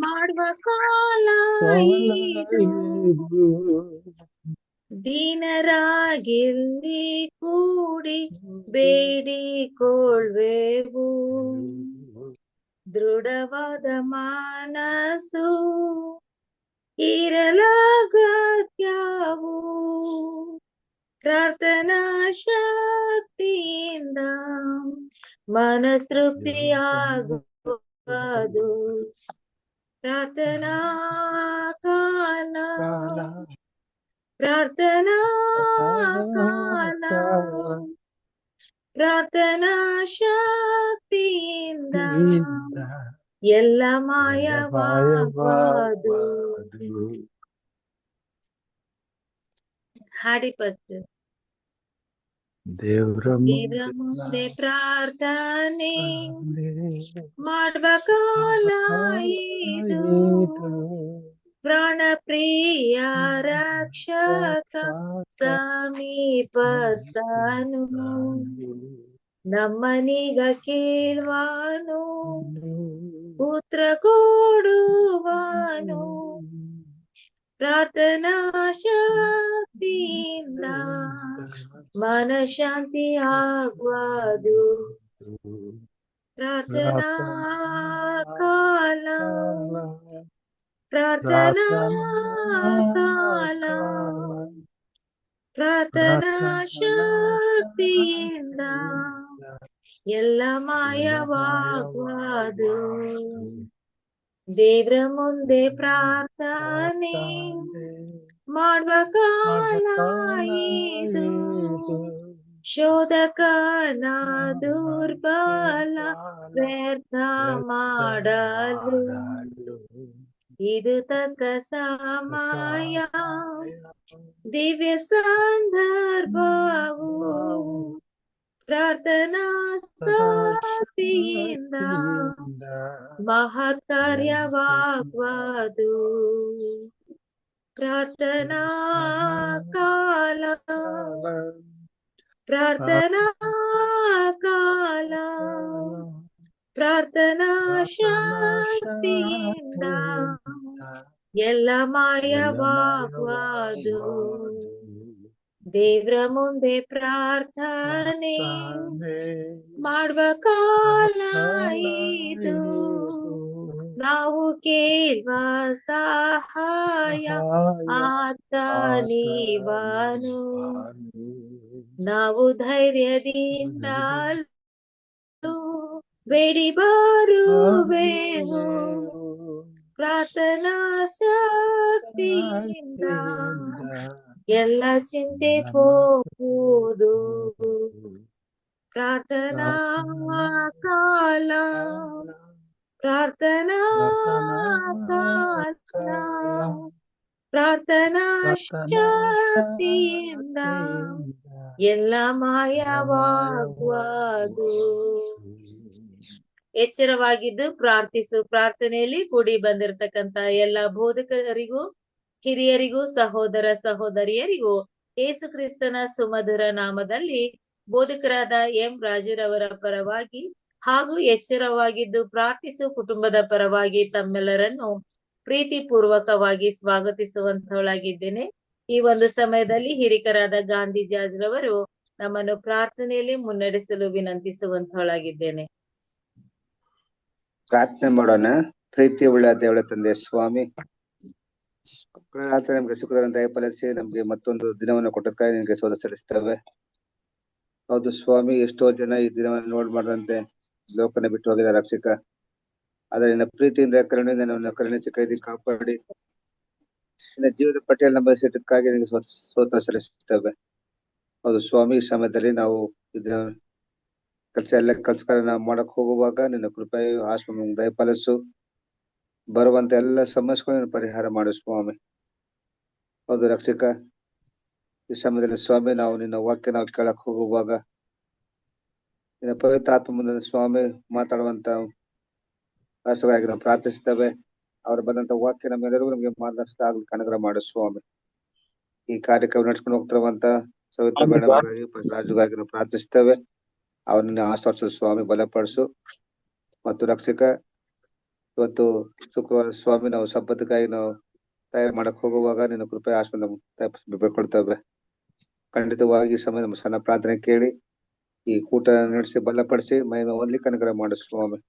ಮಾಡುವ ಕಾಲ ಇದು, ದೀನರಾಗಿಲ್ಲಿ ಕೂಡಿ ಬೇಡಿಕೊಳ್ಳುವೆವು. ದೃಢವಾದ ಮನಸ್ಸು ಇರಲಾಗತ್ಯವು, ಪ್ರಾರ್ಥನಾ ಶಕ್ತಿಯಿಂದ ಮನಸ್ತೃಪ್ತಿಯಾಗುವುದು. ಪ್ರಾರ್ಥನಾ ಕಾಲ, ಪ್ರಾರ್ಥನಾ ಕಾಲ, ಪ್ರಾರ್ಥನಾ ಶಕ್ತಿಯಿಂದ ಎಲ್ಲ ಮಾಯವಾಗುವುದು. ಹಾಡಿ ಫಸ್ಟ್. ದೇವ್ರ ಮುಂದೆ ಪ್ರಾರ್ಥನೆ ಮಾಡುವ ಕಾಲ ಇದು, ಪ್ರಾಣ ಪ್ರಿಯ ರಕ್ಷಕ ಸಮೀಪಸ್ಥನು, ನಮ್ಮನೀಗ ಕೇಳುವನು, ಪುತ್ರ ಕೊಡುವನು. ಪ್ರಾರ್ಥನಾ ಶಕ್ತಿಯಿಂದ ಮನಶಾಂತಿ ಆಗುವುದು. ಪ್ರಾರ್ಥನಾ ಕಾಲ, ಪ್ರಾರ್ಥನಾ ಕಾಲ, ಪ್ರಾರ್ಥನಾ ಶಕ್ತಿಯಿಂದ ಎಲ್ಲ ಮಾಯವಾಗುವುದು. ದೇವ್ರ ಮುಂದೆ ಪ್ರಾರ್ಥನೆ ಮಾಡುವ ಕಾಲ ಇದು, ಶೋಧಕನ ದುರ್ಬಲ ವ್ಯರ್ಥ ಮಾಡಲು ಇದು ತಕ್ಕ ಸಮಯ, ದಿವ್ಯ ಸಂದರ್ಭವು. ಪ್ರಾರ್ಥನಾ ಶಕ್ತಿಯಿಂದ ಮಹತ್ ಕಾರ್ಯವಾಗುವುದು. ಪ್ರಾರ್ಥನಾ ಕಾಲ, ಪ್ರಾರ್ಥನಾ ಕಾಲ, ಪ್ರಾರ್ಥನಾ ಶಕ್ತಿಯಿಂದ ಎಲ್ಲ ಮಾಯವಾಗುವುದು. ದೇವ್ರ ಮುಂದೆ ಪ್ರಾರ್ಥನೆ ಮಾಡುವ ಕಾಲ ಇದು, ನಾವು ಕೇಳುವ ಸಹಾಯ ಆತ ನೀವನು, ನಾವು ಧೈರ್ಯದಿಂದ ಬೇಡಿ ಬರುವೆವು. ಪ್ರಾರ್ಥನಾ ಶಕ್ತಿಯಿಂದ ಎಲ್ಲ ಚಿಂತೆ ಹೋಗುವುದು. ಪ್ರಾರ್ಥನಾ ಕಾಲ, ಪ್ರಾರ್ಥನಾ ಕಾಲ, ಪ್ರಾರ್ಥನಾ ಶಕ್ತಿಯಿಂದ ಎಲ್ಲ ಮಾಯವಾಗುವುದು. ಎಚ್ಚರವಾಗಿದ್ದು ಪ್ರಾರ್ಥಿಸು. ಪ್ರಾರ್ಥನೆಯಲ್ಲಿ ಕೂಡಿ ಬಂದಿರತಕ್ಕಂತ ಎಲ್ಲ ಬೋಧಕರಿಗೂ, ಹಿರಿಯರಿಗೂ, ಸಹೋದರ ಸಹೋದರಿಯರಿಗೂ ಯೇಸು ಕ್ರಿಸ್ತನ ಸುಮಧುರ ನಾಮದಲ್ಲಿ ಬೋಧಕರಾದ ಎಂ ರಾಜರವರ ಪರವಾಗಿ ಹಾಗೂ ಎಚ್ಚರವಾಗಿದ್ದು ಪ್ರಾರ್ಥಿಸು ಕುಟುಂಬದ ಪರವಾಗಿ ತಮ್ಮೆಲ್ಲರನ್ನು ಪ್ರೀತಿ ಪೂರ್ವಕವಾಗಿ ಸ್ವಾಗತಿಸುವಂತವಳಾಗಿದ್ದೇನೆ. ಈ ಒಂದು ಸಮಯದಲ್ಲಿ ಹಿರಿಕರಾದ ಗಾಂಧಿ ಜಾಜ್ರವರು ನಮ್ಮನ್ನು ಪ್ರಾರ್ಥನೆಯಲ್ಲಿ ಮುನ್ನಡೆಸಲು ವಿನಂತಿಸುವಂತವಳಾಗಿದ್ದೇನೆ. ಪ್ರಾರ್ಥನೆ ಮಾಡೋಣ. ಪ್ರೀತಿ ಉಳ್ಳ ದೇವಳ ತಂದೆ ಸ್ವಾಮಿ, ನಮ್ಗೆ ಶುಕ್ರವಾರ ದಯಪಾಲಿಸಿ ನಮ್ಗೆ ಮತ್ತೊಂದು ದಿನವನ್ನು ಕೊಟ್ಟಕ್ಕಾಗಿ ನಿನ್ಗೆ ಸೋದ ಸಲ್ಲಿಸ್ತೇವೆ. ಹೌದು ಸ್ವಾಮಿ, ಎಷ್ಟೋ ಜನ ಈ ದಿನವನ್ನು ನೋಡ್ ಮಾಡದಂತೆ ಲೋಕನ ಬಿಟ್ಟು ಹೋಗಿದ ರಕ್ಷಕ, ಆದ್ರೆ ನಿನ್ನ ಪ್ರೀತಿಯಿಂದ ಕರುಣೆಯಿಂದ ನಮ್ಮನ್ನು ಕರುಣಿಸಿ ಕೈದಿ ಕಾಪಾಡಿ ನಿನ್ನ ಜೀವದ ಪಟ್ಟಿಯಲ್ಲಿ ನಮ್ಮ ಸಿಟ್ಟಕ್ಕಾಗಿ ನಿನಗೆ ಸೋತ ಸಲ್ಲಿಸ್ತೇವೆ. ಹೌದು ಸ್ವಾಮಿ, ಈ ಸಮಯದಲ್ಲಿ ನಾವು ಇದನ್ನ ಕೆಲಸ ಮಾಡಕ್ ಹೋಗುವಾಗ ನಿನ್ನ ಕೃಪೆಯು ಆಶ್ರಮ ದಯಪಾಲಿಸು. ಬರುವಂತ ಎಲ್ಲ ಸಮಸ್ಯೆಗಳನ್ನು ಪರಿಹಾರ ಮಾಡು ಸ್ವಾಮಿ. ಹೌದು ರಕ್ಷಕ, ಈ ಸಮಯದಲ್ಲಿ ಸ್ವಾಮಿ ನಾವು ನಿನ್ನ ವಾಕ್ಯ ನಾವು ಕೇಳಕ್ ಹೋಗುವಾಗ ನಿನ್ನ ಪವಿತ್ರ ಆತ್ಮ ಮುಂದೆ ಸ್ವಾಮಿ ಮಾತಾಡುವಂತ ಆಸವಾಗಿ ನಾವು ಪ್ರಾರ್ಥಿಸ್ತೇವೆ. ಅವ್ರು ಬಂದಂತ ವಾಕ್ಯ ನಮ್ಮೆಲ್ಲರಿಗೂ ನಮ್ಗೆ ಮಾರ್ಗದರ್ಶನ ಆಗ್ಲಿಕ್ಕೆ ಅನುಗ್ರಹ ಮಾಡು ಸ್ವಾಮಿ. ಈ ಕಾರ್ಯಕ್ರಮ ನಡ್ಸ್ಕೊಂಡು ಹೋಗ್ತಿರುವಂತ ಸವಿತಾ ಮೇಡಮ್ ಗಾಗಿ, ರಾಜುಗಾಗಿ ನಾವು ಪ್ರಾರ್ಥಿಸ್ತೇವೆ. ಅವ್ರನ್ನ ಆಶ್ವಾಸ ಸ್ವಾಮಿ, ಬಲಪಡಿಸು. ಮತ್ತು ರಕ್ಷಕ, ಇವತ್ತು ಶುಕ್ರವಾರ ಸ್ವಾಮಿ ನಾವು ಸಬ್ಬತ್ಕಾಗಿ ನಾವು ತಯಾರು ಮಾಡಕ್ ಹೋಗುವಾಗ ನಿನ್ನ ಕೃಪೆ ಆಶ್ರಮ ನಮ್ಗೆ ಬೇಡ್ಕೊಳ್ತೇವೆ. ಖಂಡಿತವಾಗಿ ಈ ಸಮಯ ನಮ್ಮ ಸಣ್ಣ ಪ್ರಾರ್ಥನೆ ಕೇಳಿ ಈ ಕೂಟ ನಡೆಸಿ ಬಲಪಡಿಸಿ ಮಹಿಮೆ ಹೊಂದಲಿಕ್ಕೆ ಅನುಗ್ರಹ ಮಾಡು ಸ್ವಾಮಿ.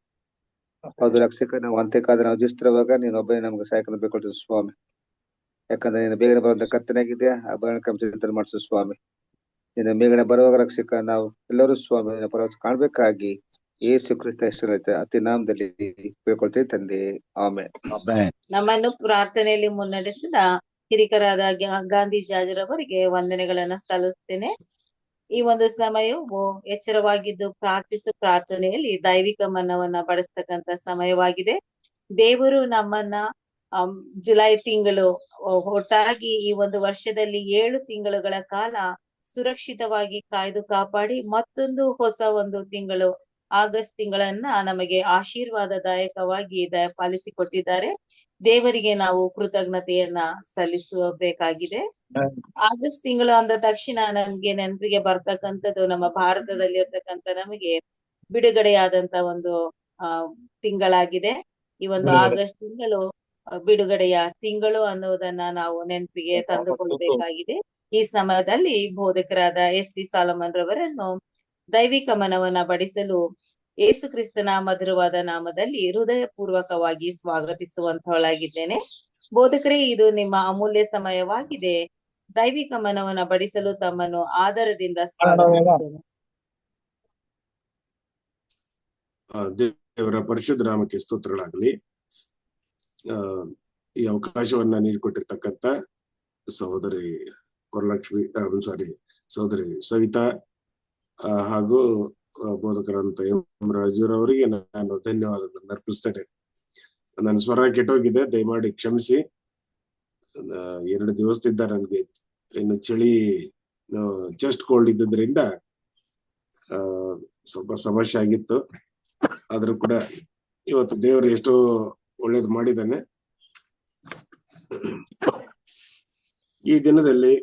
ಹೌದು ರಕ್ಷಕ, ನಾವು ಅಂತ್ಯಕಾಲ ನಾವು ಜೀವಿಸ್ತಿರುವಾಗ ನೀನು ಒಬ್ಬನೇ ನಮ್ಗೆ ಸಹಾಯಕನ ಬೇಡ್ಕೊಳ್ತೀವಿ ಸ್ವಾಮಿ. ಯಾಕಂದ್ರೆ ನೀನು ಬೇಗನೆ ಬರುವಂತ ಕರ್ತನಾಗಿದೆಯಾ, ಆ ಚಿಂತನೆ ಮಾಡಿಸು ಸ್ವಾಮಿ. ನಿನ್ನ ಬೇಗನೆ ಬರುವಾಗ ರಕ್ಷಕ ನಾವು ಎಲ್ಲರೂ ಸ್ವಾಮಿ ನಿನ್ನ ಪರವಾಗಿ ಕಾಣ್ಬೇಕಾಗಿ ಯೇಸು ಕ್ರಿಸ್ತ ಹೆಸರೈತೆ ಅತಿ ನಾಮದಲ್ಲಿ ಬೇಡ್ಕೊಳ್ತೀವಿ ತಂದೆ, ಆಮೆನ್. ನಮ್ಮನ್ನು ಪ್ರಾರ್ಥನೆಯಲ್ಲಿ ಮುನ್ನಡೆಸಿದ ಹಿರಿಕರಾದ ಗಾಂಧಿ ಜಾಜರವರಿಗೆ ವಂದನೆಗಳನ್ನ ಸಲ್ಲಿಸ್ತೇನೆ. ಈ ಒಂದು ಸಮಯವು ಎಚ್ಚರವಾಗಿದ್ದು ಪ್ರಾರ್ಥನೆಯಲ್ಲಿ ದೈವಿಕ ಮನ್ನವನ್ನ ಪಡಿಸ್ತಕ್ಕಂತ ಸಮಯವಾಗಿದೆ. ದೇವರು ನಮ್ಮನ್ನ ಜುಲೈ ತಿಂಗಳು ಒಟ್ಟಾಗಿ ಈ ಒಂದು ವರ್ಷದಲ್ಲಿ 7 ತಿಂಗಳುಗಳ ಕಾಲ ಸುರಕ್ಷಿತವಾಗಿ ಕಾಯ್ದು ಕಾಪಾಡಿ ಮತ್ತೊಂದು ಹೊಸ ಒಂದು ತಿಂಗಳು ಆಗಸ್ಟ್ ತಿಂಗಳನ್ನ ನಮಗೆ ಆಶೀರ್ವಾದದಾಯಕವಾಗಿ ಪಾಲಿಸಿಕೊಟ್ಟಿದ್ದಾರೆ. ದೇವರಿಗೆ ನಾವು ಕೃತಜ್ಞತೆಯನ್ನ ಸಲ್ಲಿಸಬೇಕಾಗಿದೆ. ಆಗಸ್ಟ್ ತಿಂಗಳು ಅಂದ ತಕ್ಷಣ ನಮ್ಗೆ ನೆನಪಿಗೆ ಬರ್ತಕ್ಕಂಥದ್ದು ನಮ್ಮ ಭಾರತದಲ್ಲಿ ಇರ್ತಕ್ಕಂಥ ನಮಗೆ ಬಿಡುಗಡೆಯಾದಂತ ಒಂದು ತಿಂಗಳಾಗಿದೆ. ಈ ಒಂದು ಆಗಸ್ಟ್ ತಿಂಗಳು ಬಿಡುಗಡೆಯ ತಿಂಗಳು ಅನ್ನೋದನ್ನ ನಾವು ನೆನಪಿಗೆ ತಂದುಕೊಳ್ಬೇಕಾಗಿದೆ. ಈ ಸಮಯದಲ್ಲಿ ಬೋಧಕರಾದ ಎಸ್.ಟಿ. ಸಾಲಮನ್ ರವರನ್ನು ದೈವಿಕ ಮನವನ್ನ ಬಡಿಸಲು ಯೇಸು ಕ್ರಿಸ್ತನ ಮಧುರವಾದ ನಾಮದಲ್ಲಿ ಹೃದಯಪೂರ್ವಕವಾಗಿ ಸ್ವಾಗತಿಸುವಂತವಳಾಗಿದ್ದೇನೆ. ಬೋಧಕರೇ, ಇದು ನಿಮ್ಮ ಅಮೂಲ್ಯ ಸಮಯವಾಗಿದೆ. ದೈವಿಕ ಮನವನ್ನ ಬಡಿಸಲು ತಮ್ಮನ್ನು ಆದರದಿಂದ ಸ್ವಾಗತಿಸುತ್ತೇನೆ. ದೇವರ ಪರಿಶುದ್ಧ ನಾಮಕ್ಕೆ ಸ್ತೋತ್ರಗಳಾಗಲಿ. ಈ ಅವಕಾಶವನ್ನ ನೀಡಿಕೊಟ್ಟಿರ್ತಕ್ಕಂಥ ಸಹೋದರಿ ವರಲಕ್ಷ್ಮಿ ಸಹೋದರಿ ಸವಿತಾ ಹಾಗೂ ಬೋಧಕರಂತ ಎಂ ರಾಜುರವರಿಗೆ ನಾನು ಧನ್ಯವಾದಗಳನ್ನು ಅರ್ಪಿಸ್ತೇನೆ. ನನ್ನ ಸ್ವರ ಕೆಟ್ಟೋಗಿದೆ, ದಯಮಾಡಿ ಕ್ಷಮಿಸಿ. 2 ದಿವಸದಿಂದ ನನ್ಗೆ ಇನ್ನು ಚಳಿ ಚೆಸ್ಟ್ ಕೋಲ್ಡ್ ಇದ್ದಿದ್ರಿಂದ ಸ್ವಲ್ಪ ಸಮಸ್ಯೆ ಆಗಿತ್ತು. ಆದ್ರೂ ಕೂಡ ಇವತ್ತು ದೇವರು ಎಷ್ಟೋ ಒಳ್ಳೇದು ಮಾಡಿದ್ದಾನೆ. ಈ ದಿನದಲ್ಲಿ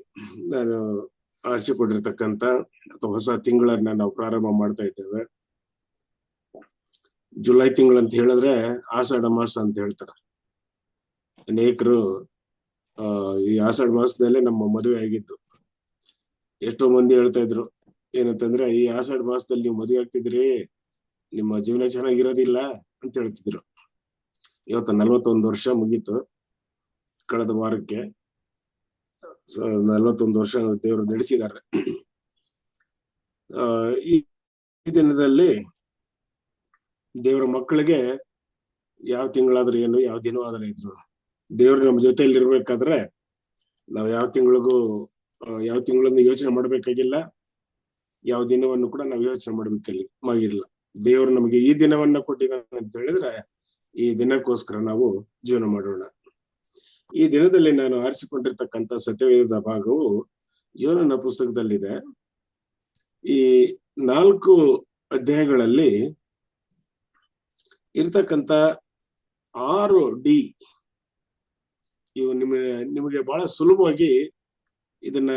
ನಾನು ಆರಿಸಿಕೊಂಡಿರ್ತಕ್ಕಂಥ ಅಥವಾ ಹೊಸ ತಿಂಗಳನ್ನ ನಾವು ಪ್ರಾರಂಭ ಮಾಡ್ತಾ ಇದ್ದೇವೆ. ಜುಲೈ ತಿಂಗಳಂತ ಹೇಳಿದ್ರೆ ಆಷಾಢ ಮಾಸ ಅಂತ ಹೇಳ್ತಾರೆ. ಅನೇಕರು ಈ ಆಷಾಢ ಮಾಸದಲ್ಲೇ ನಮ್ಮ ಮದುವೆ ಆಗಿದ್ದು. ಎಷ್ಟೋ ಮಂದಿ ಹೇಳ್ತಾ ಇದ್ರು ಏನಂತಂದ್ರೆ, ಈ ಆಷಾಢ ಮಾಸದಲ್ಲಿ ನೀವು ಮದುವೆ ಆಗ್ತಿದ್ರಿ, ನಿಮ್ಮ ಜೀವನ ಚೆನ್ನಾಗಿರೋದಿಲ್ಲ ಅಂತ ಹೇಳ್ತಿದ್ರು. ಇವತ್ತು 41 ವರ್ಷ ಮುಗೀತು. ಕಳೆದ ವಾರಕ್ಕೆ 41 ವರ್ಷ ದೇವರು ನಡೆಸಿದ್ದಾರೆ. ಈ ದಿನದಲ್ಲಿ ದೇವರ ಮಕ್ಕಳಿಗೆ ಯಾವ ತಿಂಗಳಾದ್ರೂ ಏನು, ಯಾವ ದಿನವಾದ್ರೂ ಇದ್ರು, ದೇವ್ರು ನಮ್ಮ ಜೊತೆಯಲ್ಲಿ ಇರ್ಬೇಕಾದ್ರೆ ನಾವು ಯಾವ ತಿಂಗಳನ್ನು ಯೋಚನೆ ಮಾಡ್ಬೇಕಾಗಿಲ್ಲ, ಯಾವ ದಿನವನ್ನು ಕೂಡ ನಾವು ಯೋಚನೆ ಮಾಡ್ಬೇಕಾಗಿಲ್ಲ. ದೇವರು ನಮಗೆ ಈ ದಿನವನ್ನ ಕೊಟ್ಟಿದ್ದಾನೆ ಅಂತ ಹೇಳಿದ್ರೆ ಈ ದಿನಕ್ಕೋಸ್ಕರ ನಾವು ಜೀವನ ಮಾಡೋಣ. ಈ ದಿನದಲ್ಲಿ ನಾನು ಆರಿಸಿಕೊಂಡಿರ್ತಕ್ಕಂಥ ಸತ್ಯವೇದದ ಭಾಗವು ಯೋನನ ಪುಸ್ತಕದಲ್ಲಿದೆ. ಈ 4 ಅಧ್ಯಾಯಗಳಲ್ಲಿ ಇರ್ತಕ್ಕಂಥ 6 ಡಿ ಇವು ನಿಮಗೆ ಬಹಳ ಸುಲಭವಾಗಿ ಇದನ್ನ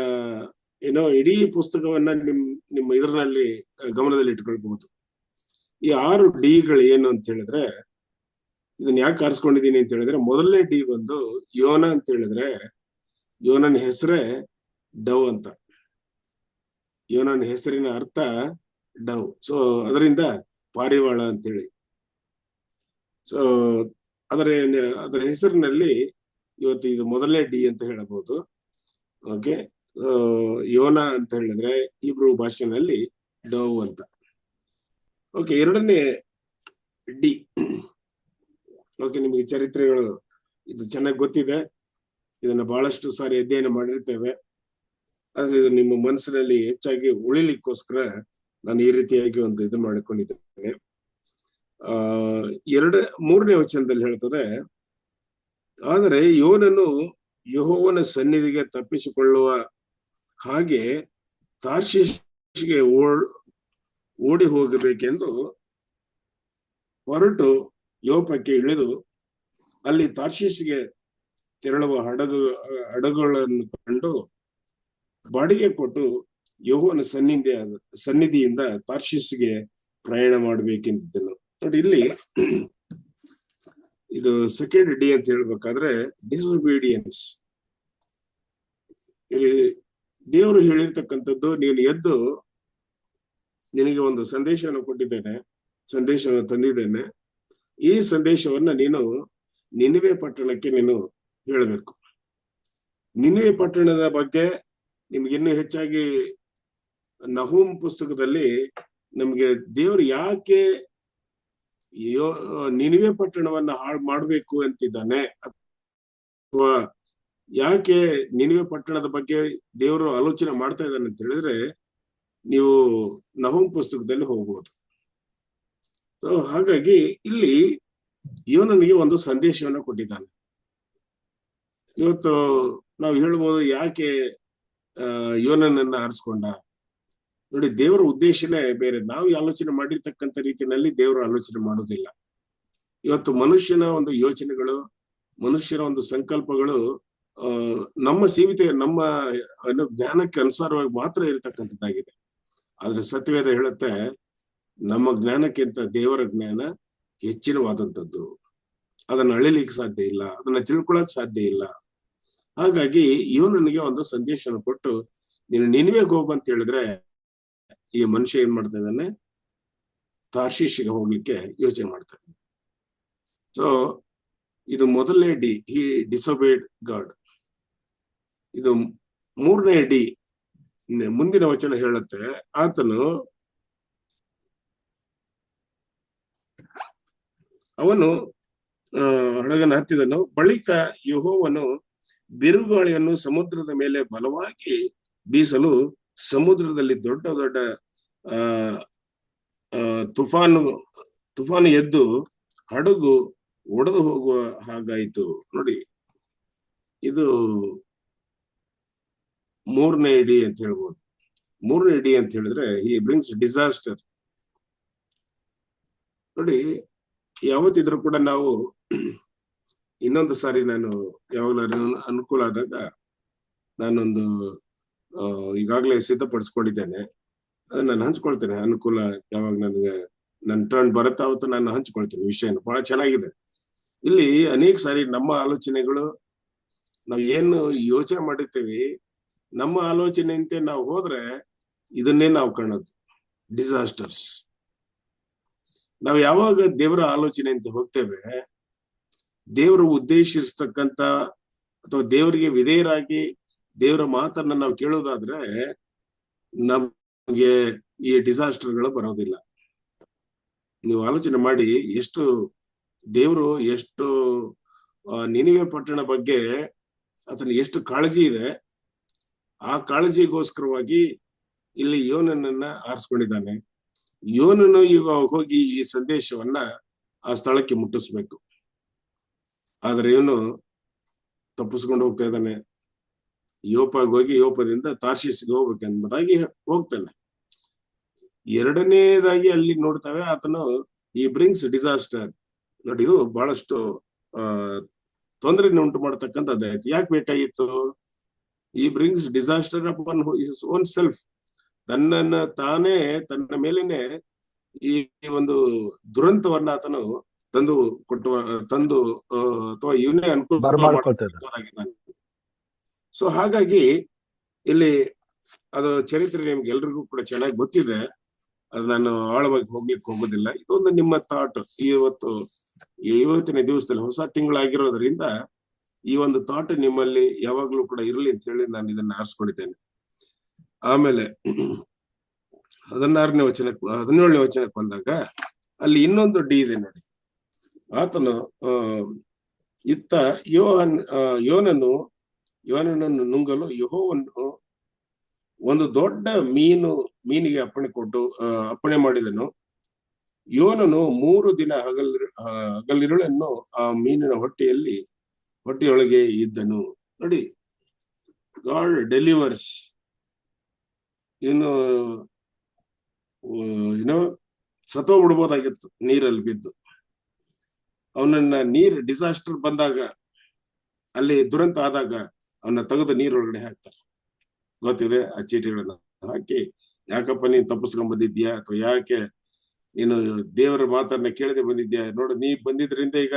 ಇಡೀ ಪುಸ್ತಕವನ್ನ ನಿಮ್ಮ ಇದರಲ್ಲಿ ಗಮನದಲ್ಲಿ ಇಟ್ಕೊಳ್ಬಹುದು. ಈ 6 ಡಿಗಳು ಏನು ಅಂತ ಹೇಳಿದ್ರೆ, ಇದನ್ನ ಯಾಕೆ ಆರಿಸ್ಕೊಂಡಿದೀನಿ ಅಂತ ಹೇಳಿದ್ರೆ, ಮೊದಲನೇ ಡಿ ಬಂದು ಯೋನ ಅಂತ ಹೇಳಿದ್ರೆ, ಯೋನನ ಹೆಸರೇ ಡವ್ ಅಂತ. ಯೋನನ ಹೆಸರಿನ ಅರ್ಥ ಡವ್. ಸೊ ಅದರಿಂದ ಪಾರಿವಾಳ ಅಂತೇಳಿ. ಸೊ ಅದರ ಹೆಸರಿನಲ್ಲಿ ಇವತ್ತು ಇದು ಮೊದಲನೇ ಡಿ ಅಂತ ಹೇಳಬಹುದು. ಓಕೆ, ಯೋನ ಅಂತ ಹೇಳಿದ್ರೆ ಇಬ್ರು ಭಾಷೆನಲ್ಲಿ ಡವ್ ಅಂತ. ಓಕೆ, ಎರಡನೇ ಡಿ. ಓಕೆ, ನಿಮಗೆ ಚರಿತ್ರೆಗಳು ಇದು ಚೆನ್ನಾಗಿ ಗೊತ್ತಿದೆ, ಇದನ್ನ ಬಹಳಷ್ಟು ಸಾರಿ ಅಧ್ಯಯನ ಮಾಡಿರ್ತೇವೆ. ಆದ್ರೆ ಇದು ನಿಮ್ಮ ಮನಸ್ಸಿನಲ್ಲಿ ಹೆಚ್ಚಾಗಿ ಉಳಿಲಿಕ್ಕೋಸ್ಕರ ನಾನು ಈ ರೀತಿಯಾಗಿ ಒಂದು ಇದು ಮಾಡಿಕೊಂಡಿದ್ದೇನೆ. 3ನೇ ವಚನದಲ್ಲಿ ಹೇಳ್ತದೆ, ಆದರೆ ಯೋನನು ಯೆಹೋವನ ಸನ್ನಿಧಿಗೆ ತಪ್ಪಿಸಿಕೊಳ್ಳುವ ಹಾಗೆ ತಾರ್ಷೀಷಿಗೆ ಓಡಿ ಹೋಗಬೇಕೆಂದು ಹೊರಟು ಯೋಪಕ್ಕೆ ಇಳಿದು ಅಲ್ಲಿ ತಾರ್ಷೀಷಿಗೆ ತೆರಳುವ ಹಡಗುಗಳನ್ನು ಕಂಡು ಬಾಡಿಗೆ ಕೊಟ್ಟು ಯೆಹೋವನ ಸನ್ನಿಧಿಯಿಂದ ತಾರ್ಷೀಷಿಗೆ ಪ್ರಯಾಣ ಮಾಡಬೇಕೆಂದಿದ್ದನು. ನೋಡಿ, ಇಲ್ಲಿ ಇದು ಸೆಕೆಂಡ್ ಡಿ ಅಂತ ಹೇಳ್ಬೇಕಾದ್ರೆ ಡಿಸೊಬೀಡಿಯನ್ಸ್. ಇಲ್ಲಿ ದೇವರು ಹೇಳಿರ್ತಕ್ಕಂಥದ್ದು, ನೀನು ಎದ್ದು ನಿನಗೆ ಒಂದು ಸಂದೇಶವನ್ನು ಕೊಟ್ಟಿದ್ದೇನೆ, ಸಂದೇಶವನ್ನು ತಂದಿದ್ದೇನೆ, ಈ ಸಂದೇಶವನ್ನ ನೀನು ನಿನಿವೆ ಪಟ್ಟಣಕ್ಕೆ ನೀನು ಹೇಳಬೇಕು. ನಿನಿವೆ ಪಟ್ಟಣದ ಬಗ್ಗೆ ನಿಮ್ಗೆ ಇನ್ನೂ ಹೆಚ್ಚಾಗಿ ನಹೂಮ್ ಪುಸ್ತಕದಲ್ಲಿ ನಮ್ಗೆ ದೇವರು ಯಾಕೆ ನಿನಿವೆ ಪಟ್ಟಣವನ್ನ ಹಾಳು ಮಾಡ್ಬೇಕು ಅಂತಿದ್ದಾನೆ, ಅಥವಾ ಯಾಕೆ ನಿನಿವೆ ಪಟ್ಟಣದ ಬಗ್ಗೆ ದೇವರು ಆಲೋಚನೆ ಮಾಡ್ತಾ ಇದ್ದಾನೆ ಅಂತ ಹೇಳಿದ್ರೆ ನೀವು ನಹೂಮ್ ಪುಸ್ತಕದಲ್ಲಿ ಹೋಗ್ಬೋದು. ಹಾಗಾಗಿ ಇಲ್ಲಿ ಯೋನನಿಗೆ ಒಂದು ಸಂದೇಶವನ್ನು ಕೊಟ್ಟಿದ್ದಾನೆ. ಇವತ್ತು ನಾವು ಹೇಳ್ಬೋದು ಯಾಕೆ ಯೋನನನ್ನ ಆರಿಸ್ಕೊಂಡ. ನೋಡಿ, ದೇವರ ಉದ್ದೇಶನೇ ಬೇರೆ. ನಾವು ಆಲೋಚನೆ ಮಾಡಿರ್ತಕ್ಕಂಥ ರೀತಿಯಲ್ಲಿ ದೇವರು ಆಲೋಚನೆ ಮಾಡೋದಿಲ್ಲ. ಇವತ್ತು ಮನುಷ್ಯನ ಒಂದು ಯೋಚನೆಗಳು, ಮನುಷ್ಯನ ಒಂದು ಸಂಕಲ್ಪಗಳು ನಮ್ಮ ಸೀಮಿತ, ನಮ್ಮ ಜ್ಞಾನಕ್ಕೆ ಅನುಸಾರವಾಗಿ ಮಾತ್ರ ಇರತಕ್ಕಂಥದ್ದಾಗಿದೆ. ಆದ್ರೆ ಸತ್ಯವೇದ ಹೇಳುತ್ತೆ, ನಮ್ಮ ಜ್ಞಾನಕ್ಕಿಂತ ದೇವರ ಜ್ಞಾನ ಹೆಚ್ಚಿನವಾದಂಥದ್ದು. ಅದನ್ನ ಅಳಿಲಿಕ್ಕೆ ಸಾಧ್ಯ ಇಲ್ಲ, ಅದನ್ನ ತಿಳ್ಕೊಳಕ್ ಸಾಧ್ಯ ಇಲ್ಲ. ಹಾಗಾಗಿ ಇವನಿಗೆ ಒಂದು ಸಂದೇಶವನ್ನು ಕೊಟ್ಟು ನೀನು ನಿನಿವೆಗೆ ಹೋಗು ಅಂತ ಹೇಳಿದ್ರೆ ಈ ಮನುಷ್ಯ ಏನ್ ಮಾಡ್ತಾ ಇದ್ದಾನೆ, ತಾರ್ಷೀಷಿಗೆ ಹೋಗ್ಲಿಕ್ಕೆ ಯೋಚನೆ ಮಾಡ್ತಾನೆ. ಸೊ ಇದು ಮೊದಲನೇ ಡಿ, ಹಿ ಡಿಸೊಬೇಡ್ ಗಾಡ್. ಇದು ಮೂರನೇ ಡಿ, ಮುಂದಿನ ವಚನ ಹೇಳುತ್ತೆ, ಅವನು ಹಡಗನ ಹತ್ತಿದನು. ಬಳಿಕ ಯೆಹೋವನು ಬಿರುಗಾಳಿಯನ್ನು ಸಮುದ್ರದ ಮೇಲೆ ಬಲವಾಗಿ ಬೀಸಲು ಸಮುದ್ರದಲ್ಲಿ ದೊಡ್ಡ ದೊಡ್ಡ ತುಫಾನು ಎದ್ದು ಹಡಗು ಒಡೆದು ಹೋಗುವ ಹಾಗಾಯಿತು. ನೋಡಿ, ಇದು ಮೂರನೇ ಡಿ ಅಂತ ಹೇಳ್ಬೋದು. ಮೂರನೇ ಡಿ ಅಂತ ಹೇಳಿದ್ರೆ ಈ ಬ್ರಿಂಗ್ಸ್ ಡಿಸಾಸ್ಟರ್. ನೋಡಿ, ಯಾವತ್ತಿದ್ರು ಕೂಡ ನಾವು ಇನ್ನೊಂದು ಸಾರಿ ನಾನು ಯಾವಾಗಲೂ ಅನುಕೂಲ ಆದಾಗ ನಾನೊಂದು ಈಗಾಗಲೇ ಸಿದ್ಧಪಡಿಸ್ಕೊಂಡಿದ್ದೇನೆ, ಅದನ್ನ ನಾನು ಹಂಚ್ಕೊಳ್ತೇನೆ. ಅನುಕೂಲ ಯಾವಾಗ ನನಗೆ ನನ್ನ ಟರ್ನ್ ಬರುತ್ತೆ ಅವತ್ತು ನಾನು ಹಂಚ್ಕೊಳ್ತೇನೆ ವಿಷಯನ. ಬಹಳ ಚೆನ್ನಾಗಿದೆ. ಇಲ್ಲಿ ಅನೇಕ ಸಾರಿ ನಮ್ಮ ಆಲೋಚನೆಗಳು, ನಾವು ಏನು ಯೋಚನೆ ಮಾಡಿರ್ತೀವಿ, ನಮ್ಮ ಆಲೋಚನೆಯಂತೆ ನಾವು ಹೋದ್ರೆ ಇದನ್ನೇ ನಾವು ಕಾಣೋದು, ಡಿಸಾಸ್ಟರ್ಸ್. ನಾವು ಯಾವಾಗ ದೇವರ ಆಲೋಚನೆಯಂತೆ ಹೋಗ್ತೇವೆ, ದೇವರು ಉದ್ದೇಶಿಸ್ತಕ್ಕಂಥ ಅಥವಾ ದೇವರಿಗೆ ವಿಧೇಯರಾಗಿ ದೇವರ ಮಾತನ್ನ ನಾವು ಕೇಳೋದಾದ್ರೆ ನಮ್ಗೆ ಈ ಡಿಸಾಸ್ಟರ್ಗಳು ಬರೋದಿಲ್ಲ. ನೀವು ಆಲೋಚನೆ ಮಾಡಿ, ಎಷ್ಟು ದೇವರು ಎಷ್ಟು ನಿನಿವೆ ಪಟ್ಟಣ ಬಗ್ಗೆ ಆತನ ಎಷ್ಟು ಕಾಳಜಿ ಇದೆ. ಆ ಕಾಳಜಿಗೋಸ್ಕರವಾಗಿ ಇಲ್ಲಿ ಯೋನನನ್ನ ಆರಿಸ್ಕೊಂಡಿದ್ದಾನೆ. ಯೋನನು ಈಗ ಹೋಗಿ ಈ ಸಂದೇಶವನ್ನ ಆ ಸ್ಥಳಕ್ಕೆ ಮುಟ್ಟಿಸ್ಬೇಕು. ಆದ್ರೆ ಇವನು ತಪ್ಪಿಸ್ಕೊಂಡು ಹೋಗ್ತಾ ಇದ್ದಾನೆ. ಯೋಪಾಗಿ ಹೋಗಿ ಯೋಪದಿಂದ ತಾರ್ಷೀಸಿಗೆ ಹೋಗ್ಬೇಕೆಂಬುದಾಗಿ ಹೋಗ್ತಾನೆ. ಎರಡನೇದಾಗಿ ಅಲ್ಲಿ ನೋಡ್ತಾವೆ, ಆತನು ಈ ಬ್ರಿಂಗ್ಸ್ ಡಿಸಾಸ್ಟರ್. ನೋಡಿ, ಇದು ಬಹಳಷ್ಟು ತೊಂದರೆನ ಉಂಟು ಮಾಡತಕ್ಕಂಥದ್ದಾಯ್ತು. ಯಾಕೆ ಬೇಕಾಗಿತ್ತು? ಈ brings disaster upon his own self. ತನ್ನ ಮೇಲೇನೆ ಈ ಒಂದು ದುರಂತವನ್ನ ಆತನು ತಂದು ಅಥವಾ ಇವನೇ ಅನುಕೂಲವಾಗಿದ್ದಾನೆ. ಸೊ ಹಾಗಾಗಿ ಇಲ್ಲಿ ಅದು ಚರಿತ್ರೆ ನಿಮ್ಗೆ ಎಲ್ರಿಗೂ ಕೂಡ ಚೆನ್ನಾಗಿ ಗೊತ್ತಿದೆ. ಅದು ನಾನು ಆಳವಾಗಿ ಹೋಗ್ಲಿಕ್ಕೆ ಹೋಗೋದಿಲ್ಲ. ಇದೊಂದು ನಿಮ್ಮ ಥಾಟ್. ಇವತ್ತಿನ ದಿವಸದಲ್ಲಿ ಹೊಸ ತಿಂಗಳಾಗಿರೋದ್ರಿಂದ ಈ ಒಂದು ಥಾಟ್ ನಿಮ್ಮಲ್ಲಿ ಯಾವಾಗ್ಲೂ ಕೂಡ ಇರಲಿ ಅಂತ ಹೇಳಿ ನಾನು ಇದನ್ನ ಆರಿಸ್ಕೊಂಡಿದ್ದೇನೆ. ಆಮೇಲೆ 17ನೇ ವಚನಕ್ಕೆ ಬಂದಾಗ ಅಲ್ಲಿ ಇನ್ನೊಂದು ಡಿ ಇದೆ ನೋಡಿ. ಆತನು ಇತ್ತ ಯೋನನನ್ನು ನುಂಗಲು ಯೆಹೋವನು ಒಂದು ದೊಡ್ಡ ಮೀನಿಗೆ ಅಪ್ಪಣೆ ಮಾಡಿದನು. ಯೋನನು 3 ದಿನ ಹಗಲಿರುಳನ್ನು ಆ ಮೀನಿನ ಹೊಟ್ಟೆಯೊಳಗೆ ಇದ್ದನು. ನೋಡಿ, ಗಾಡ್ ಡೆಲಿವರ್ಸ್. ಸತ್ತೋಗ್ಬಿಡ್ಬೋದಾಗಿತ್ತು ನೀರಲ್ಲಿ ಬಿದ್ದು. ಅವನನ್ನ ಡಿಸಾಸ್ಟರ್ ಬಂದಾಗ, ಅಲ್ಲಿ ದುರಂತ ಆದಾಗ ಅವನ್ನ ತೆಗೆದು ನೀರೊಳಗಡೆ ಹಾಕ್ತಾರೆ. ಗೊತ್ತಿದೆ, ಆ ಚೀಟಿಗಳನ್ನ ಹಾಕಿ, ಯಾಕಪ್ಪ ನೀನ್ ತಪ್ಪಿಸ್ಕೊಂಡ್ ಬಂದಿದ್ಯಾ, ಅಥವಾ ಯಾಕೆ ನೀನು ದೇವರ ಮಾತನ್ನ ಕೇಳದೆ ಬಂದಿದ್ಯಾ, ನೋಡು ನೀ ಬಂದಿದ್ರಿಂದ ಈಗ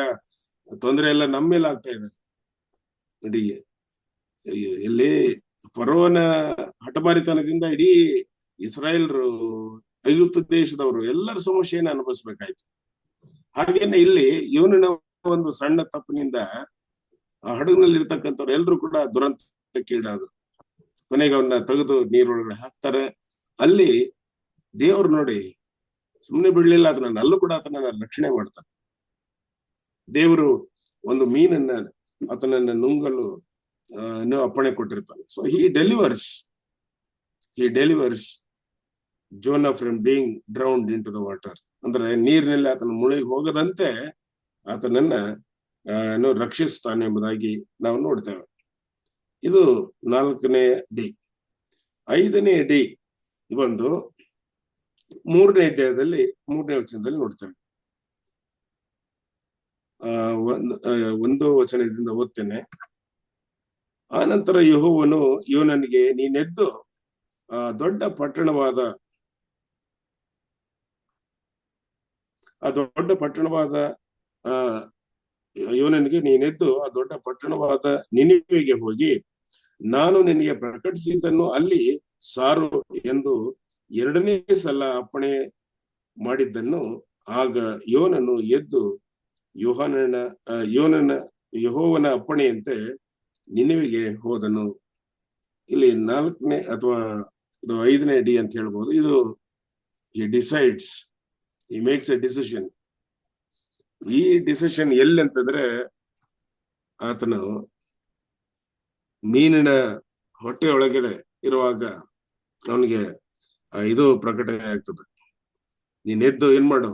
ತೊಂದರೆ ಎಲ್ಲ ನಮ್ಮ ಮೇಲೆ ಆಗ್ತಾ ಇದೆ ನೋಡಿ. ಇಲ್ಲಿ ಫರೋನ ಹಠಮಾರಿತನದಿಂದ ಇಡೀ ಇಸ್ರಾಯೇಲ್ರು, ಐಗುಪ್ತ ದೇಶದವರು ಎಲ್ಲರ ಸಮಸ್ಯೆಯನ್ನು ಅನುಭವಿಸ್ಬೇಕಾಯ್ತು. ಹಾಗೇನೆ ಇಲ್ಲಿ ಇವನ ಒಂದು ಸಣ್ಣ ತಪ್ಪಿನಿಂದ ಆ ಹಡಗಿನಲ್ಲಿ ಇರ್ತಕ್ಕಂಥವ್ರು ಎಲ್ರು ಕೂಡ ದುರಂತಕ್ಕೀಡಾದ್ರು. ಕೊನೆಗೆ ಅವನ್ನ ತೆಗೆದು ನೀರೊಳಗಡೆ ಹಾಕ್ತಾರೆ. ಅಲ್ಲಿ ದೇವ್ರು ನೋಡಿ ಸುಮ್ಮನೆ ಬಿಡ್ಲಿಲ್ಲ, ಅದನ್ನ ಅಲ್ಲೂ ಕೂಡ ಆತನನ್ನ ರಕ್ಷಣೆ ಮಾಡ್ತಾನೆ. ದೇವರು ಒಂದು ಮೀನನ್ನ ಆತನನ್ನ ನುಂಗಲು ಅಪ್ಪಣೆ ಕೊಟ್ಟಿರ್ತಾನೆ. So he delivers Jonah from being drowned into the water. ಅಂದ್ರೆ ನೀರಿನಲ್ಲಿ ಆತನ ಮುಳುಗಿ ಹೋಗದಂತೆ ಆತನನ್ನ ರಕ್ಷಿಸ್ತಾನೆ ಎಂಬುದಾಗಿ ನಾವು ನೋಡ್ತೇವೆ. ಇದು 4ನೇ ಡಿ. 5ನೇ ಡಿ ಬಂದು 3ನೇ ಅಧ್ಯಾಯದಲ್ಲಿ 3ನೇ ವಚನದಲ್ಲಿ ನೋಡ್ತೇವೆ. 1 ವಚನದಿಂದ ಓದ್ತೇನೆ. ಆನಂತರ ಯೆಹೋವನು ಯೋನನಿಗೆ, ನೀನೆದ್ದು ದೊಡ್ಡ ಪಟ್ಟಣವಾದ ಯೋನನಿಗೆ, ನೀನೆದ್ದು ಆ ದೊಡ್ಡ ಪಟ್ಟಣವಾದ ನಿನಿವೆಗೆ ಹೋಗಿ ನಾನು ನಿನಗೆ ಪ್ರಕಟಿಸಿದ್ದನ್ನು ಅಲ್ಲಿ ಸಾರು ಎಂದು 2ನೇ ಸಲ ಅಪ್ಪಣೆ ಮಾಡಿದ್ದನ್ನು. ಆಗ ಯೋನನು ಎದ್ದು ಯೆಹೋವನ ಅಪ್ಪಣೆಯಂತೆ ನಿನಿವೆಗೆ ಹೋದನು. ಇಲ್ಲಿ 4ನೇ ಅಥವಾ 5ನೇ ಡಿ ಅಂತ ಹೇಳ್ಬೋದು. ಇದು he decides, he makes a decision. ಈ ಡಿಸಿಷನ್ ಎಲ್ಲಿ ಅಂತಂದ್ರೆ, ಆತನು ಮೀನಿನ ಹೊಟ್ಟೆ ಒಳಗಡೆ ಇರುವಾಗ ಅವನಿಗೆ ಇದು ಪ್ರಕಟಣೆ ಆಗ್ತದೆ. ನೀನ್ ಎದ್ದು ಏನ್ ಮಾಡು,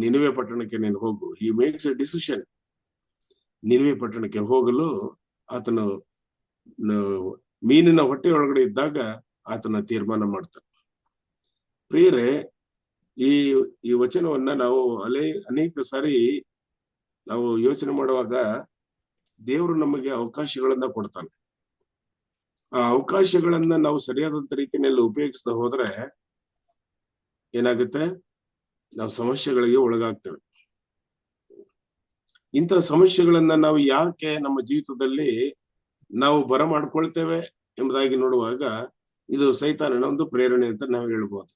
ನಿನಿವೆ ಪಟ್ಟಣಕ್ಕೆ ನೀನು ಹೋಗು. He makes a decision. Nineveh ಪಟ್ಟಣಕ್ಕೆ ಹೋಗಲು ಆತನು ಮೀನಿನ ಹೊಟ್ಟೆ ಒಳಗಡೆ ಇದ್ದಾಗ ಆತನ ತೀರ್ಮಾನ ಮಾಡ್ತಾನೆ. ಪ್ರಿಯರೇ, ಈ ವಚನವನ್ನ ನಾವು ಅನೇಕ ಸಾರಿ ನಾವು ಯೋಚನೆ ಮಾಡುವಾಗ ದೇವರು ನಮಗೆ ಅವಕಾಶಗಳನ್ನ ಕೊಡ್ತಾನೆ. ಆ ಅವಕಾಶಗಳನ್ನ ನಾವು ಸರಿಯಾದಂತ ರೀತಿಯಲ್ಲಿ ಉಪಯೋಗಿಸದೆ ಹೋದ್ರೆ ಏನಾಗುತ್ತೆ, ನಾವು ಸಮಸ್ಯೆಗಳಿಗೆ ಒಳಗಾಗ್ತೇವೆ. ಇಂಥ ಸಮಸ್ಯೆಗಳನ್ನ ನಾವು ಯಾಕೆ ನಮ್ಮ ಜೀವಿತದಲ್ಲಿ ನಾವು ಬರಮಾಡ್ಕೊಳ್ತೇವೆ ಎಂಬುದಾಗಿ ನೋಡುವಾಗ ಇದು ಸೈತಾನನ ಒಂದು ಪ್ರೇರಣೆ ಅಂತ ನಾವು ಹೇಳ್ಬೋದು.